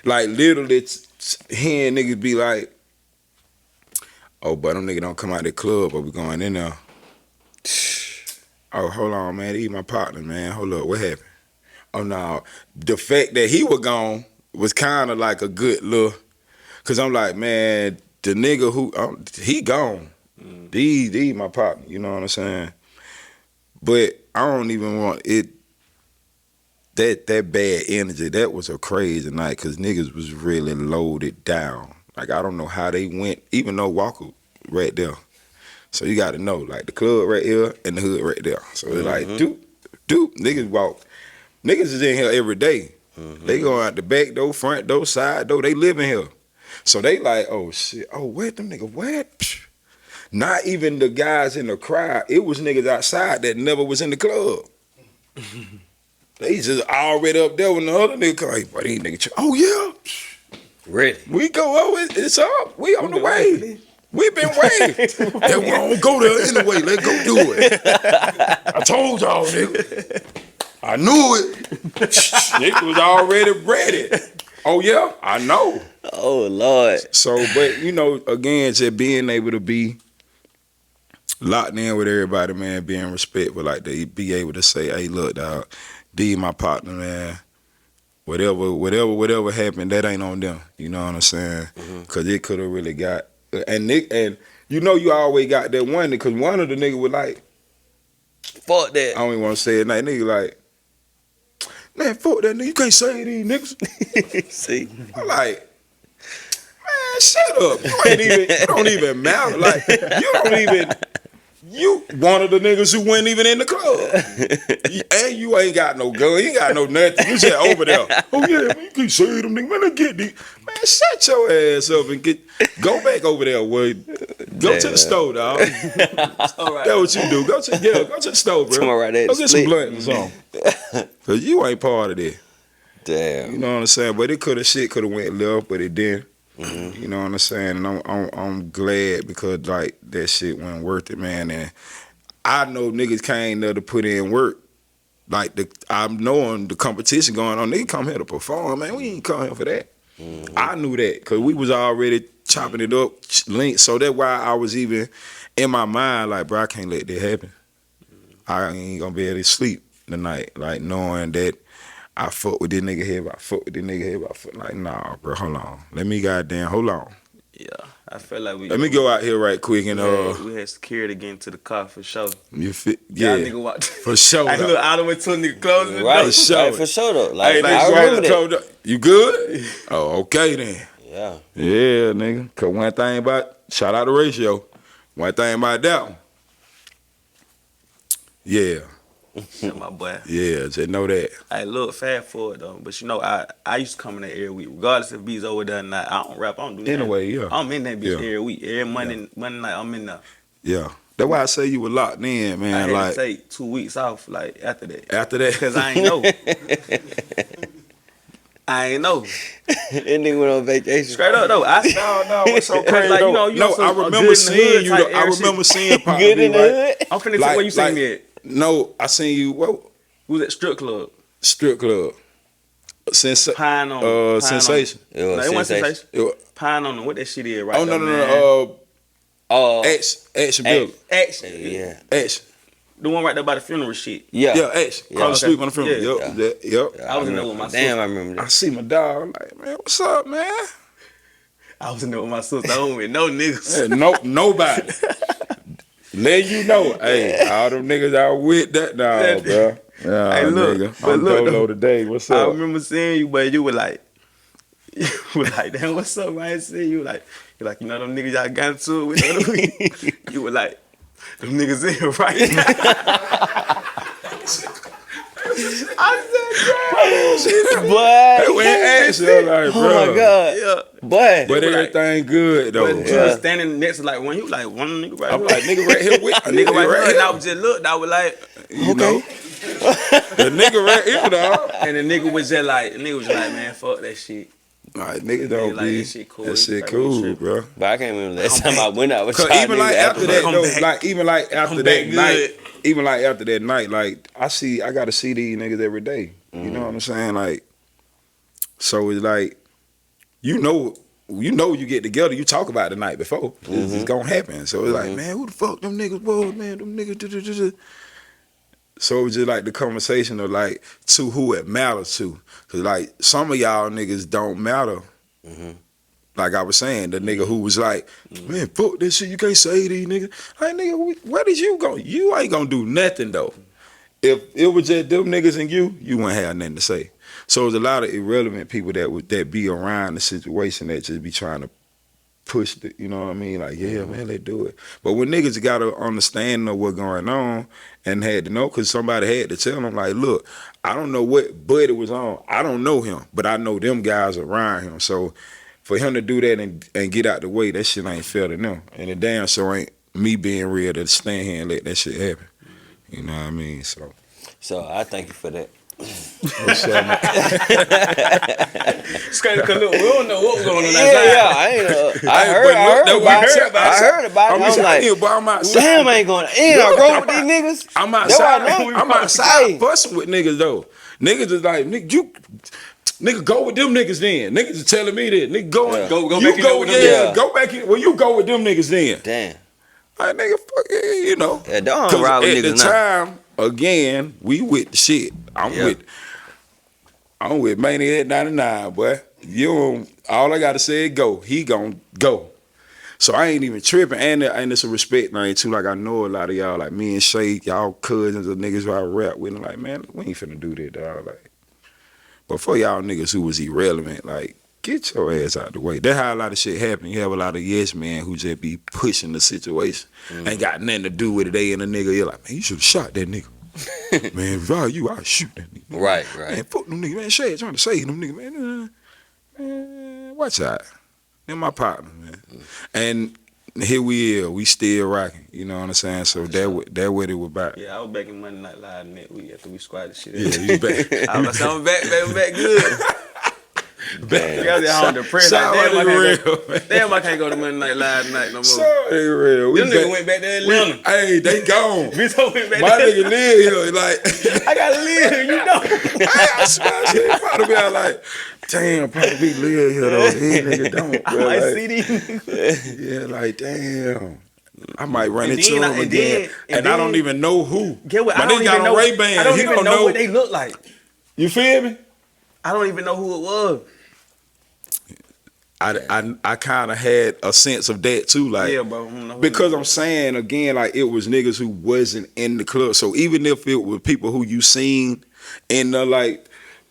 Like literally, hearing niggas be like, oh, but them niggas don't come out the club, but we going in there. Oh, hold on, man. He my partner, man. Hold up, what happened? Oh no, the fact that he was gone was kind of like a good look, cause I'm like, man, the nigga who he gone. He my partner. You know what I'm saying? But I don't even want it. That bad energy. That was a crazy night, cause niggas was really loaded down. Like I don't know how they went, even though Walker right there. So you got to know, like the club right here and the hood right there. So it's like, doop, niggas walk. Niggas is in here every day. They go out the back door, front door, side door. They live in here. So they like, oh shit, oh what them niggas, what? Psh. Not even the guys in the crowd. It was niggas outside that never was in the club. They just already up there when the other nigga come. Hey, boy, these niggas, oh yeah. Ready. We go over, it's up. We on the way. We been waiting. And we don't go there anyway. Let's go do it. I told y'all, nigga. I knew it. Nigga was already ready. Oh yeah, I know. Oh Lord. So, but you know, again, just being able to be locked in with everybody, man, being respectful, like to be able to say, hey, look, dog, D my partner, man. Whatever happened, that ain't on them. You know what I'm saying? Cause it could have really got and you know you always got that one because one of the niggas was like, Fuck that. I don't even want to say it. Like nigga, like, Man, fuck that nigga. You can't say these niggas. See? I'm like, man, shut up. You don't even matter. Like, you one of the niggas who wasn't even in the club. And you ain't got no gun. You ain't got no nothing. You just over there. Oh, yeah, man, you can't say them niggas. Man, let's get these. Man, shut your ass up and go back over there, Wade. Go to the store, dog. That's what you do. Go to the store, bro. Right there, go get some blunt or something. Because you ain't part of that. Damn. You know what I'm saying? But shit could have went left, but it didn't. You know what I'm saying? And I'm glad because like that shit wasn't worth it, man. And I know niggas came there to put in work. Like I'm knowing the competition going on. Niggas come here to perform, man. We ain't come here for that. I knew that because we was already chopping it up, linked. So that's why I was even in my mind like, bro, I can't let that happen. I ain't gonna be able to sleep tonight, like knowing that. I fuck with this nigga here, like, nah, bro, hold on. Hold on. Yeah, I felt like Let me go out here right quick and we had security get into the car for sure. You fit? Yeah, nigga walked for sure. I look out of it till nigga closing the Right, door. For sure. Right, for sure though. Like, Hey, I remember that. You good? Oh, okay then. Yeah. Yeah, nigga. Cause one thing about shout out the ratio. One thing about that one. Yeah. Yeah, my boy. Yeah, just know that. I look fast forward though, but you know I used to come in there every week, regardless if B's over there or not. I don't rap, I don't do nothing. Anyway, yeah. I'm in that bitch Yeah. every week, every Monday night. I'm in there. Yeah. That's why I say you were locked in, man. I had like to take 2 weeks off, like after that, after that, cause I ain't know. I ain't know. That nigga went on vacation. Straight up though, I no, it's so crazy. like, though. you know, I remember seeing you. I remember seeing Pop Good in B, the right? hood. I'm finna Like- say where you seen like- me at. No, I seen you. What? We was at strip club. Strip club. Pine on Sensation. It was No, it wasn't sensation. sensation. It wa- Pine on them. What that shit is right Oh there, no, man. Oh, Action Bill. Action. yeah. Action. The one right there by the funeral shit. Yeah. Yeah, Action. Yeah, Across the okay. street on the front. Yeah. Yep. I was in there with my Damn, sister. I remember I that. see my dog. I'm like, man, what's up, man? I was in there with my sister. I don't with no niggas. Yeah, nobody. Let you know, hey, all them niggas out with that dog, bro. Yeah, Hey, look, nigga. but I'm look, Dolo though. today. What's I up? remember seeing you, but you were like, damn, what's up, man? I ain't seen you. You're like, you know them niggas y'all got into it with the other week? You were like, them niggas in here right now. I said, Boy. They went action. I'm like, Oh bro. my God. yeah. Boy. But everything good though. But you was standing next to like one, you like one nigga right I'm here. like, nigga right here with A nigga right here, and I here. was just looked, I was like, You know? The nigga right here, dog. and the nigga was just like, man, fuck that shit. Like, nigga don't like, be. that shit cool. That shit Like, cool, shit. bro. But I can't remember last time I went out with Cause y'all even like niggas after that Come though, back. like even like after Come that back night, good. even like after that night, like I gotta see these niggas every day. You know what I'm saying? Like, so it's like, you know you get together, you talk about the night before. It's gonna happen. So it's like, man, who the fuck them niggas was, man? Them niggas. Da. So it was just like the conversation of like to who it matters to. Cause like some of y'all niggas don't matter. Like I was saying, the nigga who was like, man, fuck this shit, you can't say these niggas. Like, nigga, where did you go? You ain't gonna do nothing though. If it was just them niggas and you wouldn't have nothing to say. So there's a lot of irrelevant people that be around the situation that just be trying to push the, you know what I mean? Like, yeah, man, they do it. But when niggas got to understand of what's going on and had to know, because somebody had to tell them, like, look, I don't know what Buddy was on. I don't know him, but I know them guys around him. So for him to do that and get out the way, that shit ain't fair to them. And it damn so ain't me being real to stand here and let that shit happen. You know what I mean? So I thank you for that. What's up, man? Straight, cause look, we don't know what was going on Yeah, outside. I ain't. I Hey, heard but look, about that it. I heard about it. I was like, I'm outside. damn, I ain't going. And I roll with these niggas. I'm That's why I outside. know. I'm outside Hey. fussing with niggas though. Niggas is like, nigga, go with them niggas then. Niggas is telling me that. Nigga, go Yeah. Go you back in go there with them. Yeah. go back in. Well, you go with them niggas then. Damn. Like, nigga, fuck yeah, you know. Yeah, don't 'Cause ride with at the niggas now. time, again, we with the shit. I'm with Maniac 99, boy. You don't, all I gotta say is go. He gon' go. So I ain't even tripping. And it's a respect thing too. Like I know a lot of y'all, like me and Shay, y'all cousins of niggas who I rap with. And like, man, we ain't finna do that, dog. Like, But for y'all niggas who was irrelevant, like, get your ass out the way. That's how a lot of shit happen. You have a lot of yes men who just be pushing the situation. Ain't got nothing to do with it. They in a nigga, you're like, man, you should have shot that nigga. Man, if I was you, I'd shoot that nigga. Right. Man, fuck them niggas. Man, Shagg trying to save them niggas, man. Man, watch out. They're my partner, man. And here we are. We still rocking. You know what I'm saying? So that what it was about. Yeah, I was back in Monday Night Live next week after we squatted shit. Yeah, you back. I was like, I'm back, baby, back good. Damn. Y'all at home depressed. Like, damn, I can't go to Monday Night Live tonight no more. So real. Them niggas went back to Atlanta. Hey, they gone. Bitch, I went back My to nigga live here. Like, I gotta live here, you know. I smash it. Probably be like, damn, probably be live here though. These niggas don't. I Bro. might Like, see these niggas. yeah, like, damn. I might run And into then them again. And I don't even know who. Get what? My I don't nigga even got know. on Ray-Bans. I don't He even know what they look like. You feel me? I don't even know who it was. I kind of had a sense of that too, like, Yeah, bro. I don't know who because I'm saying again, like, it was niggas who wasn't in the club. So even if it was people who you seen in the, like,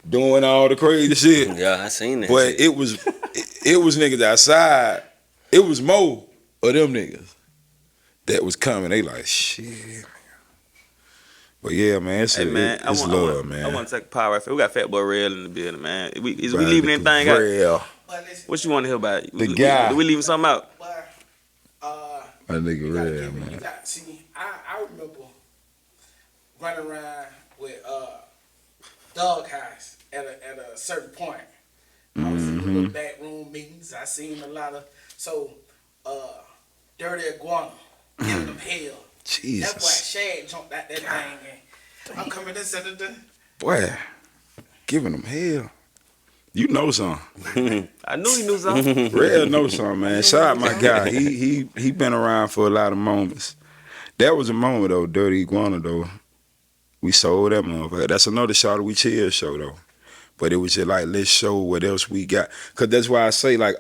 doing all the crazy shit, Yeah, I seen that. but shit. it was niggas outside. It was more of them niggas that was coming. They like, shit. But yeah, man, it's, Hey, man, it's love, man. I want to take a power right. We got Fat Boy Real in the building, man. We Right, leaving anything out? real. But listen, What you want to hear about? The guy. We leaving something out? but My nigga you gotta real, give it. You man. got see. I remember running around with Doghouse at a certain point. I was in the little back room meetings. I seen a lot of Dirty Iguana giving them hell. That boy Jesus. Shagg jumped out that thing and I'm coming to Senator. Boy, giving them hell. You know something. I knew he knew something. Real know something, man. Shout out my guy. He been around for a lot of moments. That was a moment though, Dirty Iguana though. We sold that motherfucker. That's another Shot We Chill show though. But it was just like, let's show what else we got. Cause that's why I say like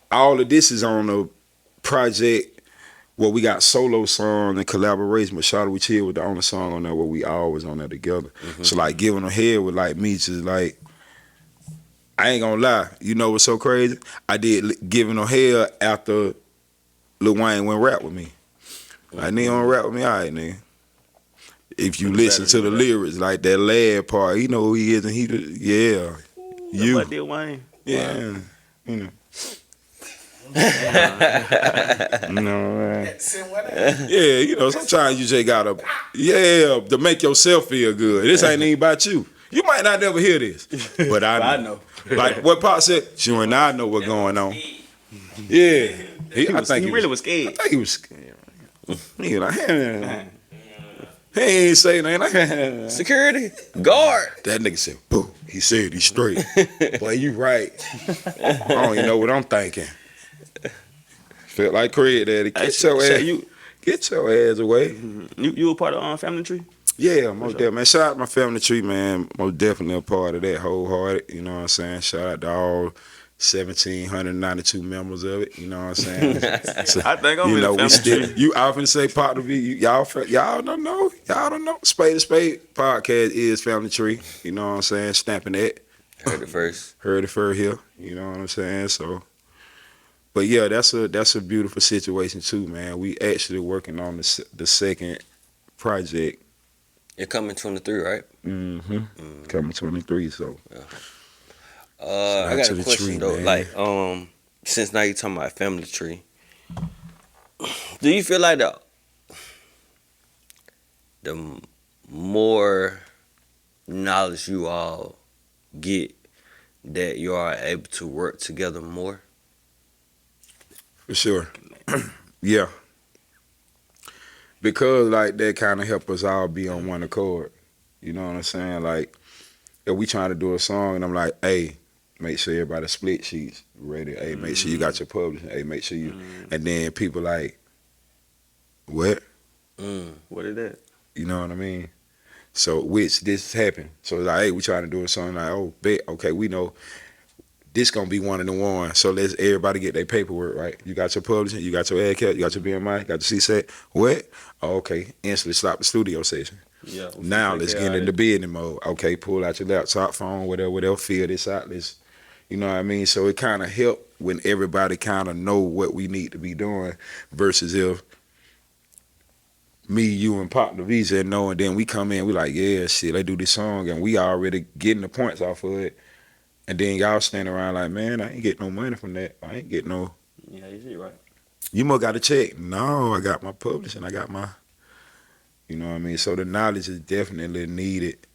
all of this is on a project where we got solo songs and collaboration, but Shot We Chill was the only song on there where we always on there together. So like giving them head with like me just like, I ain't gonna lie. You know what's so crazy? I did Giving Them Hell after Lil Wayne went rap with me. Like, nigga don't rap with me, all right, nigga. If you listen to the lyrics, like that lad part, he know who he is, and yeah, you. What did Wayne? Yeah, you know. You know, man. Send what? Yeah, you know, sometimes you just gotta, to make yourself feel good. This ain't even about you. You might not never hear this, but I know. Like what Pop said, you and I know what's going on. Yeah, He really was scared. I think he was scared. He was like, he ain't say nothing. Like, Security guard. that nigga said, boo. He said he's straight. Boy, you right. I don't even know what I'm thinking. Felt like Craig Daddy. Get your ass away. You a part of Family Tree? Yeah, most definitely. Man, shout out to my family tree, man. Most definitely a part of that, wholehearted. You know what I'm saying? Shout out to all 1,792 members of it. You know what I'm saying? So, I think I'm in the family tree. You often say part of it. Y'all don't know. Y'all don't know. Spade to Spade podcast is family tree. You know what I'm saying? Stamping that. Heard it first. Heard it first here. You know what I'm saying? So, but yeah, that's a beautiful situation too, man. We actually working on the second project. It coming 23, right? Coming 23, so. I got a question tree, though. man. Like, since now you talking about family tree, do you feel like the more knowledge you all get, that you are able to work together more? For sure. Yeah. Because like that kind of help us all be on one accord. You know what I'm saying? Like if we trying to do a song and I'm like, hey, make sure everybody split sheets ready. Hey, make sure you got your publishing. Hey, make sure you. And then people like, what? What is that? You know what I mean? So which this happened. So it's like, hey, we trying to do a song. Like, oh, bet. Okay, we know this gonna be one of the ones. So let's everybody get their paperwork right. You got your publishing, you got your ad cap, you got your BMI, you got your CSAT. What? Oh, okay. Instantly stop the studio session. Yeah. Now let's get into business mode. Okay, pull out your laptop, phone, whatever, fill this out. Let's, you know what I mean? So it kind of helped when everybody kind of know what we need to be doing versus if me, you, and Pop the Visa and know, and then we come in, we like, yeah, shit, let's do this song, and we already getting the points off of it. And then y'all standing around like, man, I ain't getting no money from that. I ain't getting no. Yeah, you're right. You must got a check. No, I got my publishing. I got my, you know what I mean? So the knowledge is definitely needed,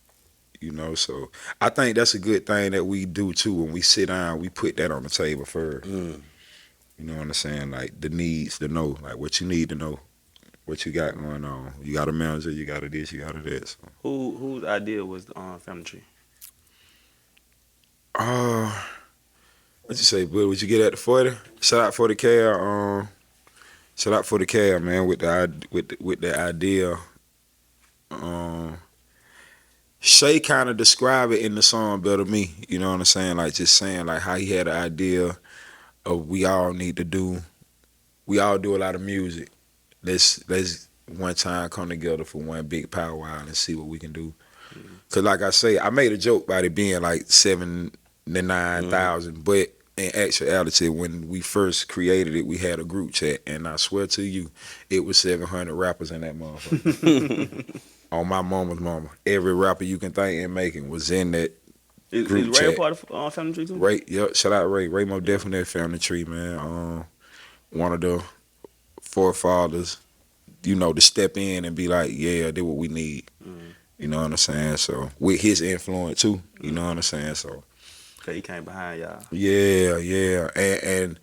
you know. So I think that's a good thing that we do too. When we sit down, we put that on the table first. You know what I'm saying? Like the needs to know, like what you need to know, what you got going on. You got a manager, you got a this, you got a that. So. Whose idea was the family tree? What you say, Bud? Would you get at the 40? Shout out 40K. Shout out 40K, man, with the idea. Shay kind of described it in the song better than me. You know what I'm saying? Like just saying like how he had an idea of we all do a lot of music. Let's one time come together for one big powwow and see what we can do. Cause like I say, I made a joke about it being like 79,000, but in actuality, when we first created it, we had a group chat, and I swear to you, it was 700 rappers in that motherfucker. On my mama's mama, every rapper you can think and making was in that group is Ray chat. a part of Family Tree too? Ray, yep, shout out Ray. Ray most definitely a Family Tree, man. One of the forefathers, you know, to step in and be like, yeah, they what we need. You know what I'm saying? So with his influence too, you know what I'm saying? So Okay, he came behind y'all. yeah. And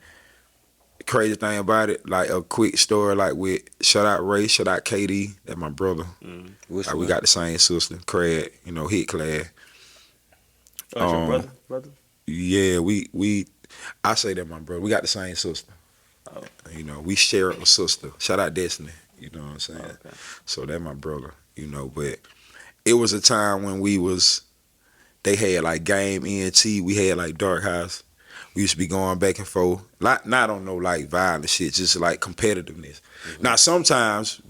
the crazy thing about it, like a quick story, like with shout out Ray, shout out KD, that's my brother. Like we got the same sister, Craig, you know, hit class. Oh, your brother? Yeah, I say that my brother. We got the same sister. Oh. You know, we share a sister. Shout out Destiny. You know what I'm saying? Okay. So that's my brother. You know, but it was a time when they had like Game ENT. We had like Dark House. We used to be going back and forth. Not on no like violent shit, just like competitiveness. Now sometimes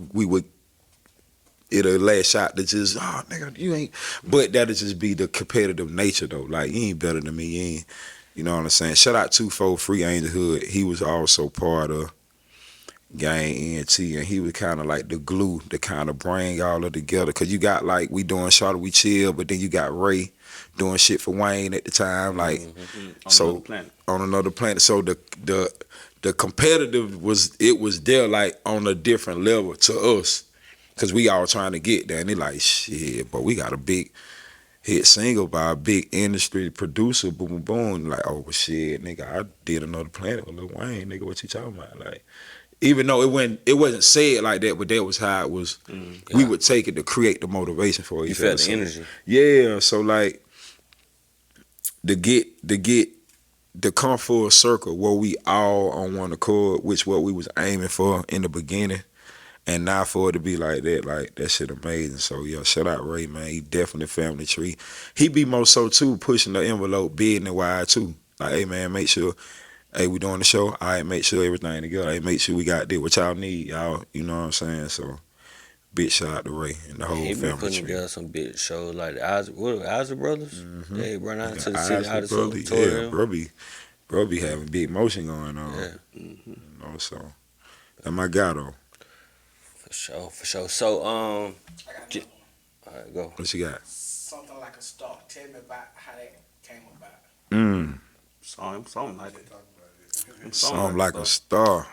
it'll lash out to just, oh nigga, you ain't. But that'll just be the competitive nature though. Like you ain't better than me. You ain't. You know what I'm saying? Shout out 2-4 Free Angel Hood. He was also part of Gang ENT, and he was kind of like the glue to kind of bring all of it together. Cause you got like we doing Charlotte We Chill, but then you got Ray doing shit for Wayne at the time, like on another planet. So the competitive was there like on a different level to us, cause we all trying to get there, and they like shit, but we got a big hit single by a big industry producer, boom, boom, boom. Like, oh, well, shit, nigga, I did Another Planet with Lil Wayne, nigga, what you talking about? Like, even though it wasn't said like that, but that was how it was. We would take it to create the motivation for each other. You felt the energy. Yeah, so like, to come full circle where we all on one accord, which what we was aiming for in the beginning, and now for it to be like that shit amazing. So yeah, shout out Ray, man. He definitely Family Tree. He be more so too, pushing the envelope big and wide too. Like, hey man, make sure, hey, we doing the show. All right, make sure everything together. Hey, make sure we got this. What y'all need, y'all. You know what I'm saying? So big shout out to Ray and the whole He been Family putting Tree. together some big shows like the Isaac Brothers. They run out to the city. Eyes brother, yeah, bro be having big motion going on. Yeah. You know, so that my guy though. For sure. So, I got all right, go. What you got? something like a star. Tell me about how that came about. Something like it. Something like a star.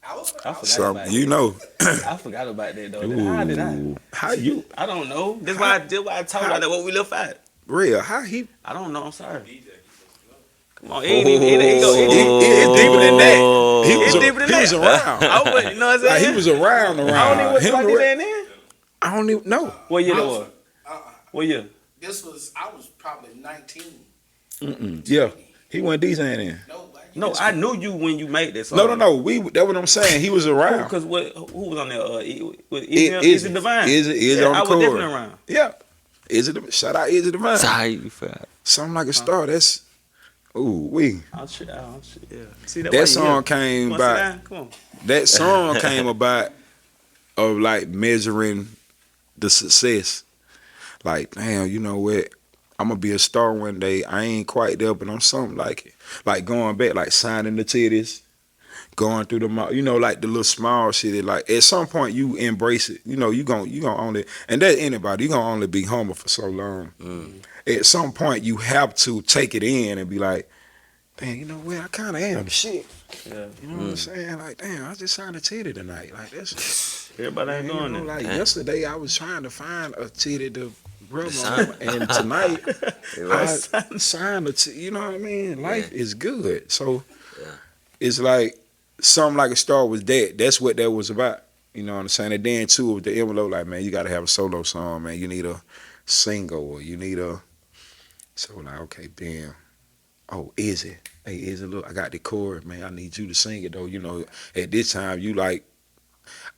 I forgot Some, about you know. I forgot about that though. How did I? How you? I don't know. That's why I told you that what we left at. Real? How he? I don't know. I'm sorry. Come on, It's deeper than that. He was, deeper than he was that. around. You know what I'm saying? Like, he was around. I don't even what Him I and did Ray- that then. I don't even know. What year I that was- was? What year? I was probably 19. Yeah, he went decent in. No, I knew you when you made this song. No. That's what I'm saying. He was around. Because who was on there? Is it Divine? Is yeah, on the I was chord. definitely around. Yeah. Shout out Is it Divine. So how you feel? Something like a star. That's yeah. See, That song came about. about. That song came about of like measuring the success. Like, damn, you know what? I'm gonna be a star one day. I ain't quite there, but I'm something like it. Like going back, like signing the titties, going through the mall, you know, like the little small shit. Like at some point you embrace it. You know, you gonna only, and that anybody, you gonna only be humble for so long. At some point you have to take it in and be like, damn, you know what? I kind of am the shit. Yeah. You know what I'm saying? Like, damn, I just signed a titty tonight. Like that's Everybody ain't doing you know, that. like yesterday I was trying to find a titty to rub on, and tonight I signed a titty. You know what I mean? Life is good. So it's like something like a star was that. That's what that was about. You know what I'm saying? And then too, with the envelope, like, man, you got to have a solo song, man. You need a single, or you need a. So like, okay, damn. Oh, Izzy. Hey, Izzy, look, I got the chord, man. I need you to sing it, though. You know, at this time, you like,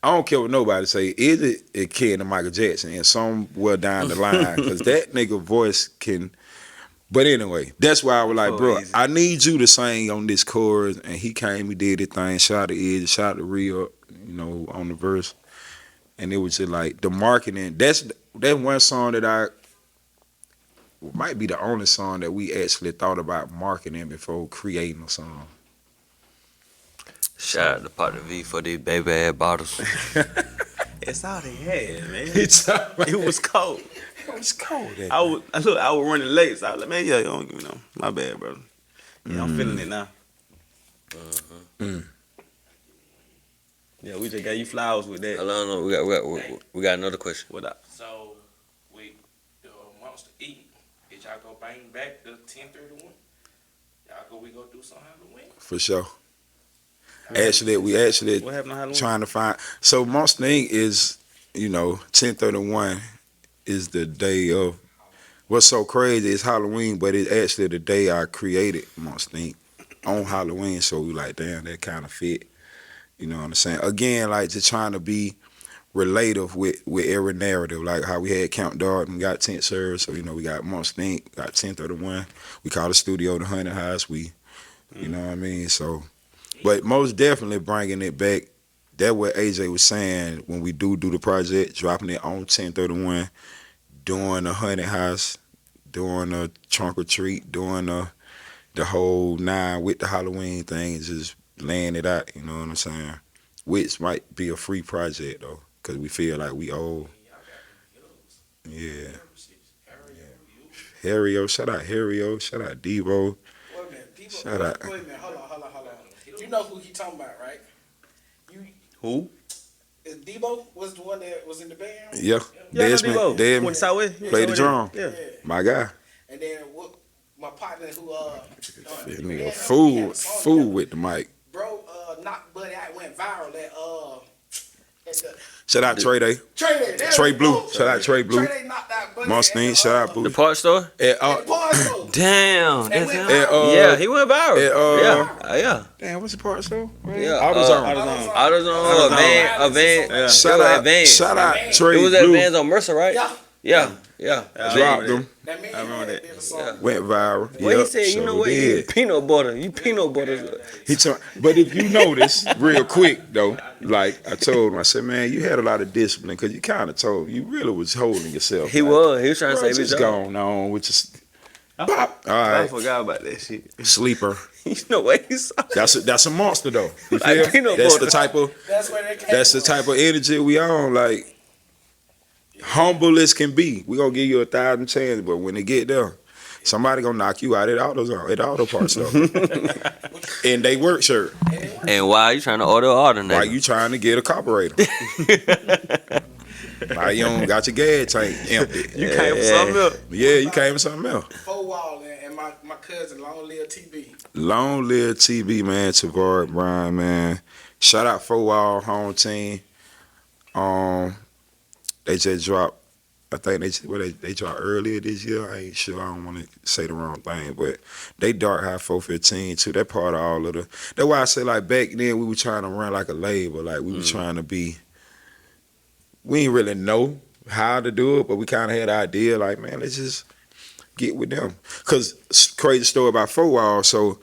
I don't care what nobody say. Izzy is kin to Michael Jackson, and somewhere down the line, because that nigga voice can. But anyway, that's why I was like, bro, I need you to sing on this chorus. And he came, he did his thing, shout to Izzy, shout to Rio, you know, on the verse. And it was just like, the marketing, that's one song that might be the only song that we actually thought about marketing before creating a song. Shout out to Partner V for these baby ass bottles. It's all they had, man. It It was cold. was cold. I was running late, so I was like, man, yeah, don't, you know, my bad, brother. Yeah, I'm feeling it now. Yeah, we just got you flowers with that. Hold on, we got another question. What up? So, with the Monster Eat, did y'all go bring back the 1031? We go do some Halloween? For sure. Actually, we actually What happened on Halloween? trying to find. So Monster Inc. is, you know, 1031 is the day of. What's so crazy is Halloween, but it's actually the day I created Monster Inc. on Halloween. So we like, damn, that kind of fit. You know what I'm saying? Again, like just trying to be relative with every narrative, like how we had Count Dart and we got Tent Serve. So, you know, we got Monster Inc., got 1031. We call the studio the Honey House. We, you know what I mean? So, but most definitely bringing it back. That's what AJ was saying when we do the project, dropping it on 1031, doing the Honey House, doing a trunk or treat, doing the whole 9 with the Halloween thing, and just laying it out, you know what I'm saying? Which might be a free project, though, because we feel like we owe. Yeah. Harrio, shout out Harrio, shout out Devo. Wait a minute, people. Shout out. Wait a minute, hold on. You know who he talking about, right? Who? Is Debo was the one that was in the band? Yeah. Desmond Went to Southwest. played the drum. Yeah. My guy. And then what? My partner who That nigga fool with the mic. bro knocked Buddy out, went viral at the Shout out Trey Day. Trey Blue. Shout out Trey Blue. Trey Day knocked out Buddy Monster at Inc. Shout out The Boo. part store? Damn, They that's went him. viral. Yeah, he went viral. Yeah. Yeah. Damn, what's the part though? Yeah. AutoZone. AutoZone, Advance. Shout out, Advance. shout out Trey It was Blue. Advance on Mercer, right? Yeah. Yeah. Dropped them. That man I remember had that. did a song. Went viral. Well, he Yep, said, you so know what? did. You peanut butter. He told, but if you notice, real quick though, like I told him, I said, man, you had a lot of discipline because you kind of told, you really was holding yourself. He like, was trying to bro, save his just job. going on with your pop. All I right, forgot about that shit. sleeper. You know what he saw? That's a monster though. You Like feel? peanut That's butter. the type of That's where they came that's the from. type of energy we on. Like humble as can be. We gonna give you 1,000 chances, but when they get there, somebody gonna knock you out at auto parts though. And they work shirt. And why you trying to order Why you trying to get a carburetor? Why you don't got your gas tank empty? You came for something else. Yeah, you came with something else. 4 Wall and my cousin Long Live TB. Long live TB, man, Tavares Bryan, man. Shout out 4 Wall home team. They just dropped. I think they dropped earlier this year. I ain't sure. I don't want to say the wrong thing, but they Dark High 415 too. That part of all of the. That's why I say like back then we were trying to run like a label, like we were trying to be. We didn't really know how to do it, but we kind of had an idea. Like, man, let's just get with them. Cause crazy story about 4 Wall. So,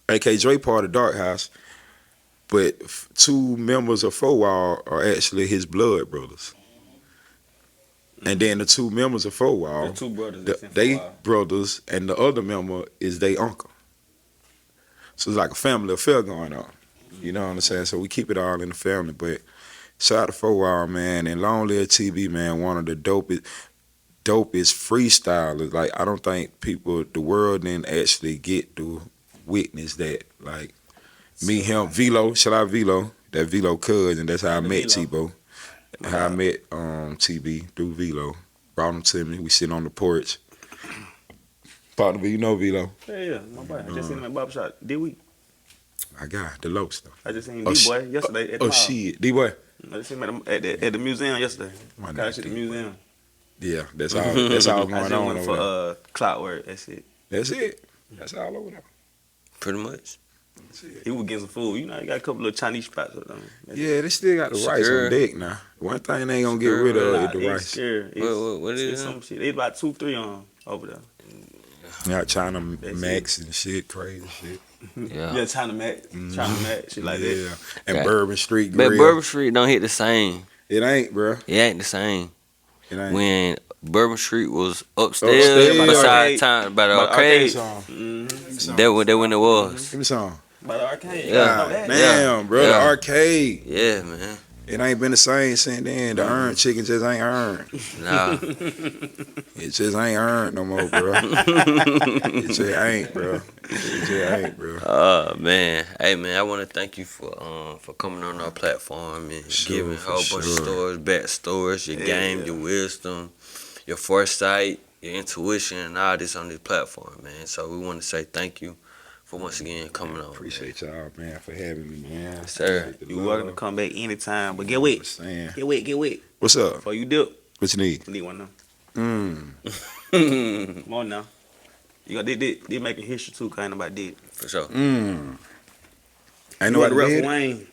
AK Dre part of Dark House, but 2 members of 4 Wall are actually his blood brothers. And then the 2 members of 4 Wall, The 2 brothers. they brothers, and the other member is they uncle. So it's like a family affair going on. You know what I'm saying? So we keep it all in the family. But shout out to 4 Wall, man, and long live TB, man. One of the dopest freestylers. Like, I don't think the world didn't actually get to witness that. Like, me, him, Velo, shout out Velo, that Velo cousin. That's how I met Tebow. How I met TB through Velo. Brought him to me. We sitting on the porch. Partner, you know Velo. Yeah, my boy. I just seen him at Barber Shop. Did we? I got the low stuff. I just seen D-Boy yesterday at the mall. Shit, D-Boy. I just seen him at the museum yesterday. Got at the museum. Yeah, that's all going on. I just went for clout work. That's it. That's all over there. Pretty much. He was getting some food. You know, he got a couple of Chinese spots up there. Yeah, they still got the rice on deck now. One thing they ain't gonna get rid of is the rice. What is it? Some shit. It's about 2-3 over there. Yeah, China Max and shit, crazy shit. Yeah, China Max, shit like that. Yeah, and Bourbon Street But Grill. Bourbon Street don't hit the same. It ain't, bro. It ain't the same. It ain't. When Bourbon Street was upstairs beside by the arcade. That when it was. Give me some. By the arcade. Yeah. Damn, bro, the arcade. Yeah, man. It ain't been the same since then. The earned chicken just ain't earned. Nah. It just ain't earned no more, bro. It just ain't, bro. It just ain't, bro. Oh man, hey man, I want to thank you for coming on our platform and giving a whole bunch of stories, backstories, your game, your wisdom, your foresight, your intuition, and all this on this platform, man. So we want to say thank you for once again coming on. Appreciate y'all, man, for having me, man. Sir, You welcome to come back anytime, but get wet. Get wet. What's up? Before you dip, What you need? you need one now. Mm. Come on now. You got they making history too, cause ain't nobody did. for sure. Mm. Ain't You nobody rap did for it. Wayne.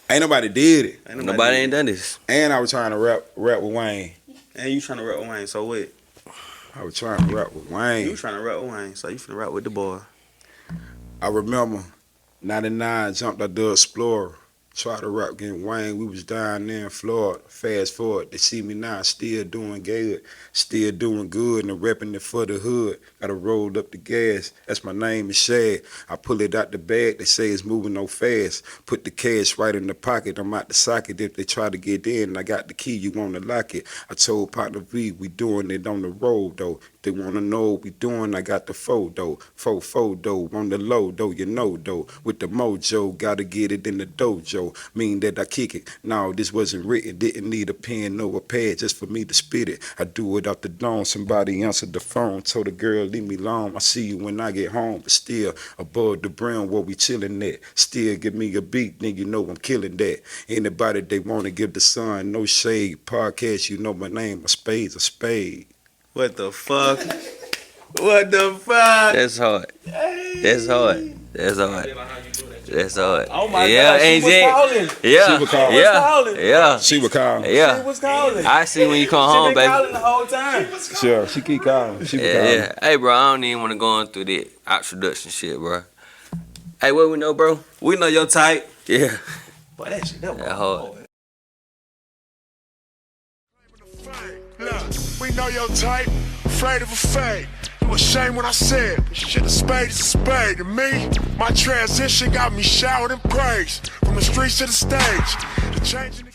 Ain't nobody did it. Nobody ain't done this. And I was trying to rap with Wayne. And you trying to rap with Wayne, so what? I was trying to rap with Wayne. You trying to rap with Wayne, so you finna rap with the boy. I remember 99 jumped out the Explorer. Tried to rap against Wayne. We was down there in Florida. Fast forward, they see me now, still doing good. Still doing good and repping it for the hood. Gotta roll up the gas. That's my name is Shagg. I pull it out the bag. They say it's moving no fast. Put the cash right in the pocket. I'm out the socket. If they try to get in, I got the key. You wanna lock it. I told partner V, we doing it on the road though. They wanna know what we doing. I got the photo. Photo on the low though. You know though. With the mojo, gotta get it in the dojo. Mean that I kick it. No, this wasn't written. Didn't need a pen or a pad just for me to spit it. I do it out the dome. Somebody answered the phone. Told the girl, leave me alone. I see you when I get home. But still, above the brim where we chillin' at. Still give me a beat, then you know I'm killing that. Anybody they wanna give the sun, no shade. Podcast, you know my name. A Spade's a Spade. What the fuck? What the fuck? That's hard. That's hard. That's hard. That's hard. Oh my yeah, God, she and was then- calling. Yeah, She was calling. yeah, She would call. yeah. She was calling. I see when you come She home, been baby. calling the whole time. Sure, she keep calling. She would call. Yeah. Hey, bro, I don't even want to go on through that introduction shit, bro. Hey, what we know, bro? We know your type. Yeah. Boy, that shit, that was That hard. Look, we know your type, afraid of a fade. You ashamed when I said, but shit, a spade is a spade. To me, my transition got me showered in praise. From the streets to the stage, the changing the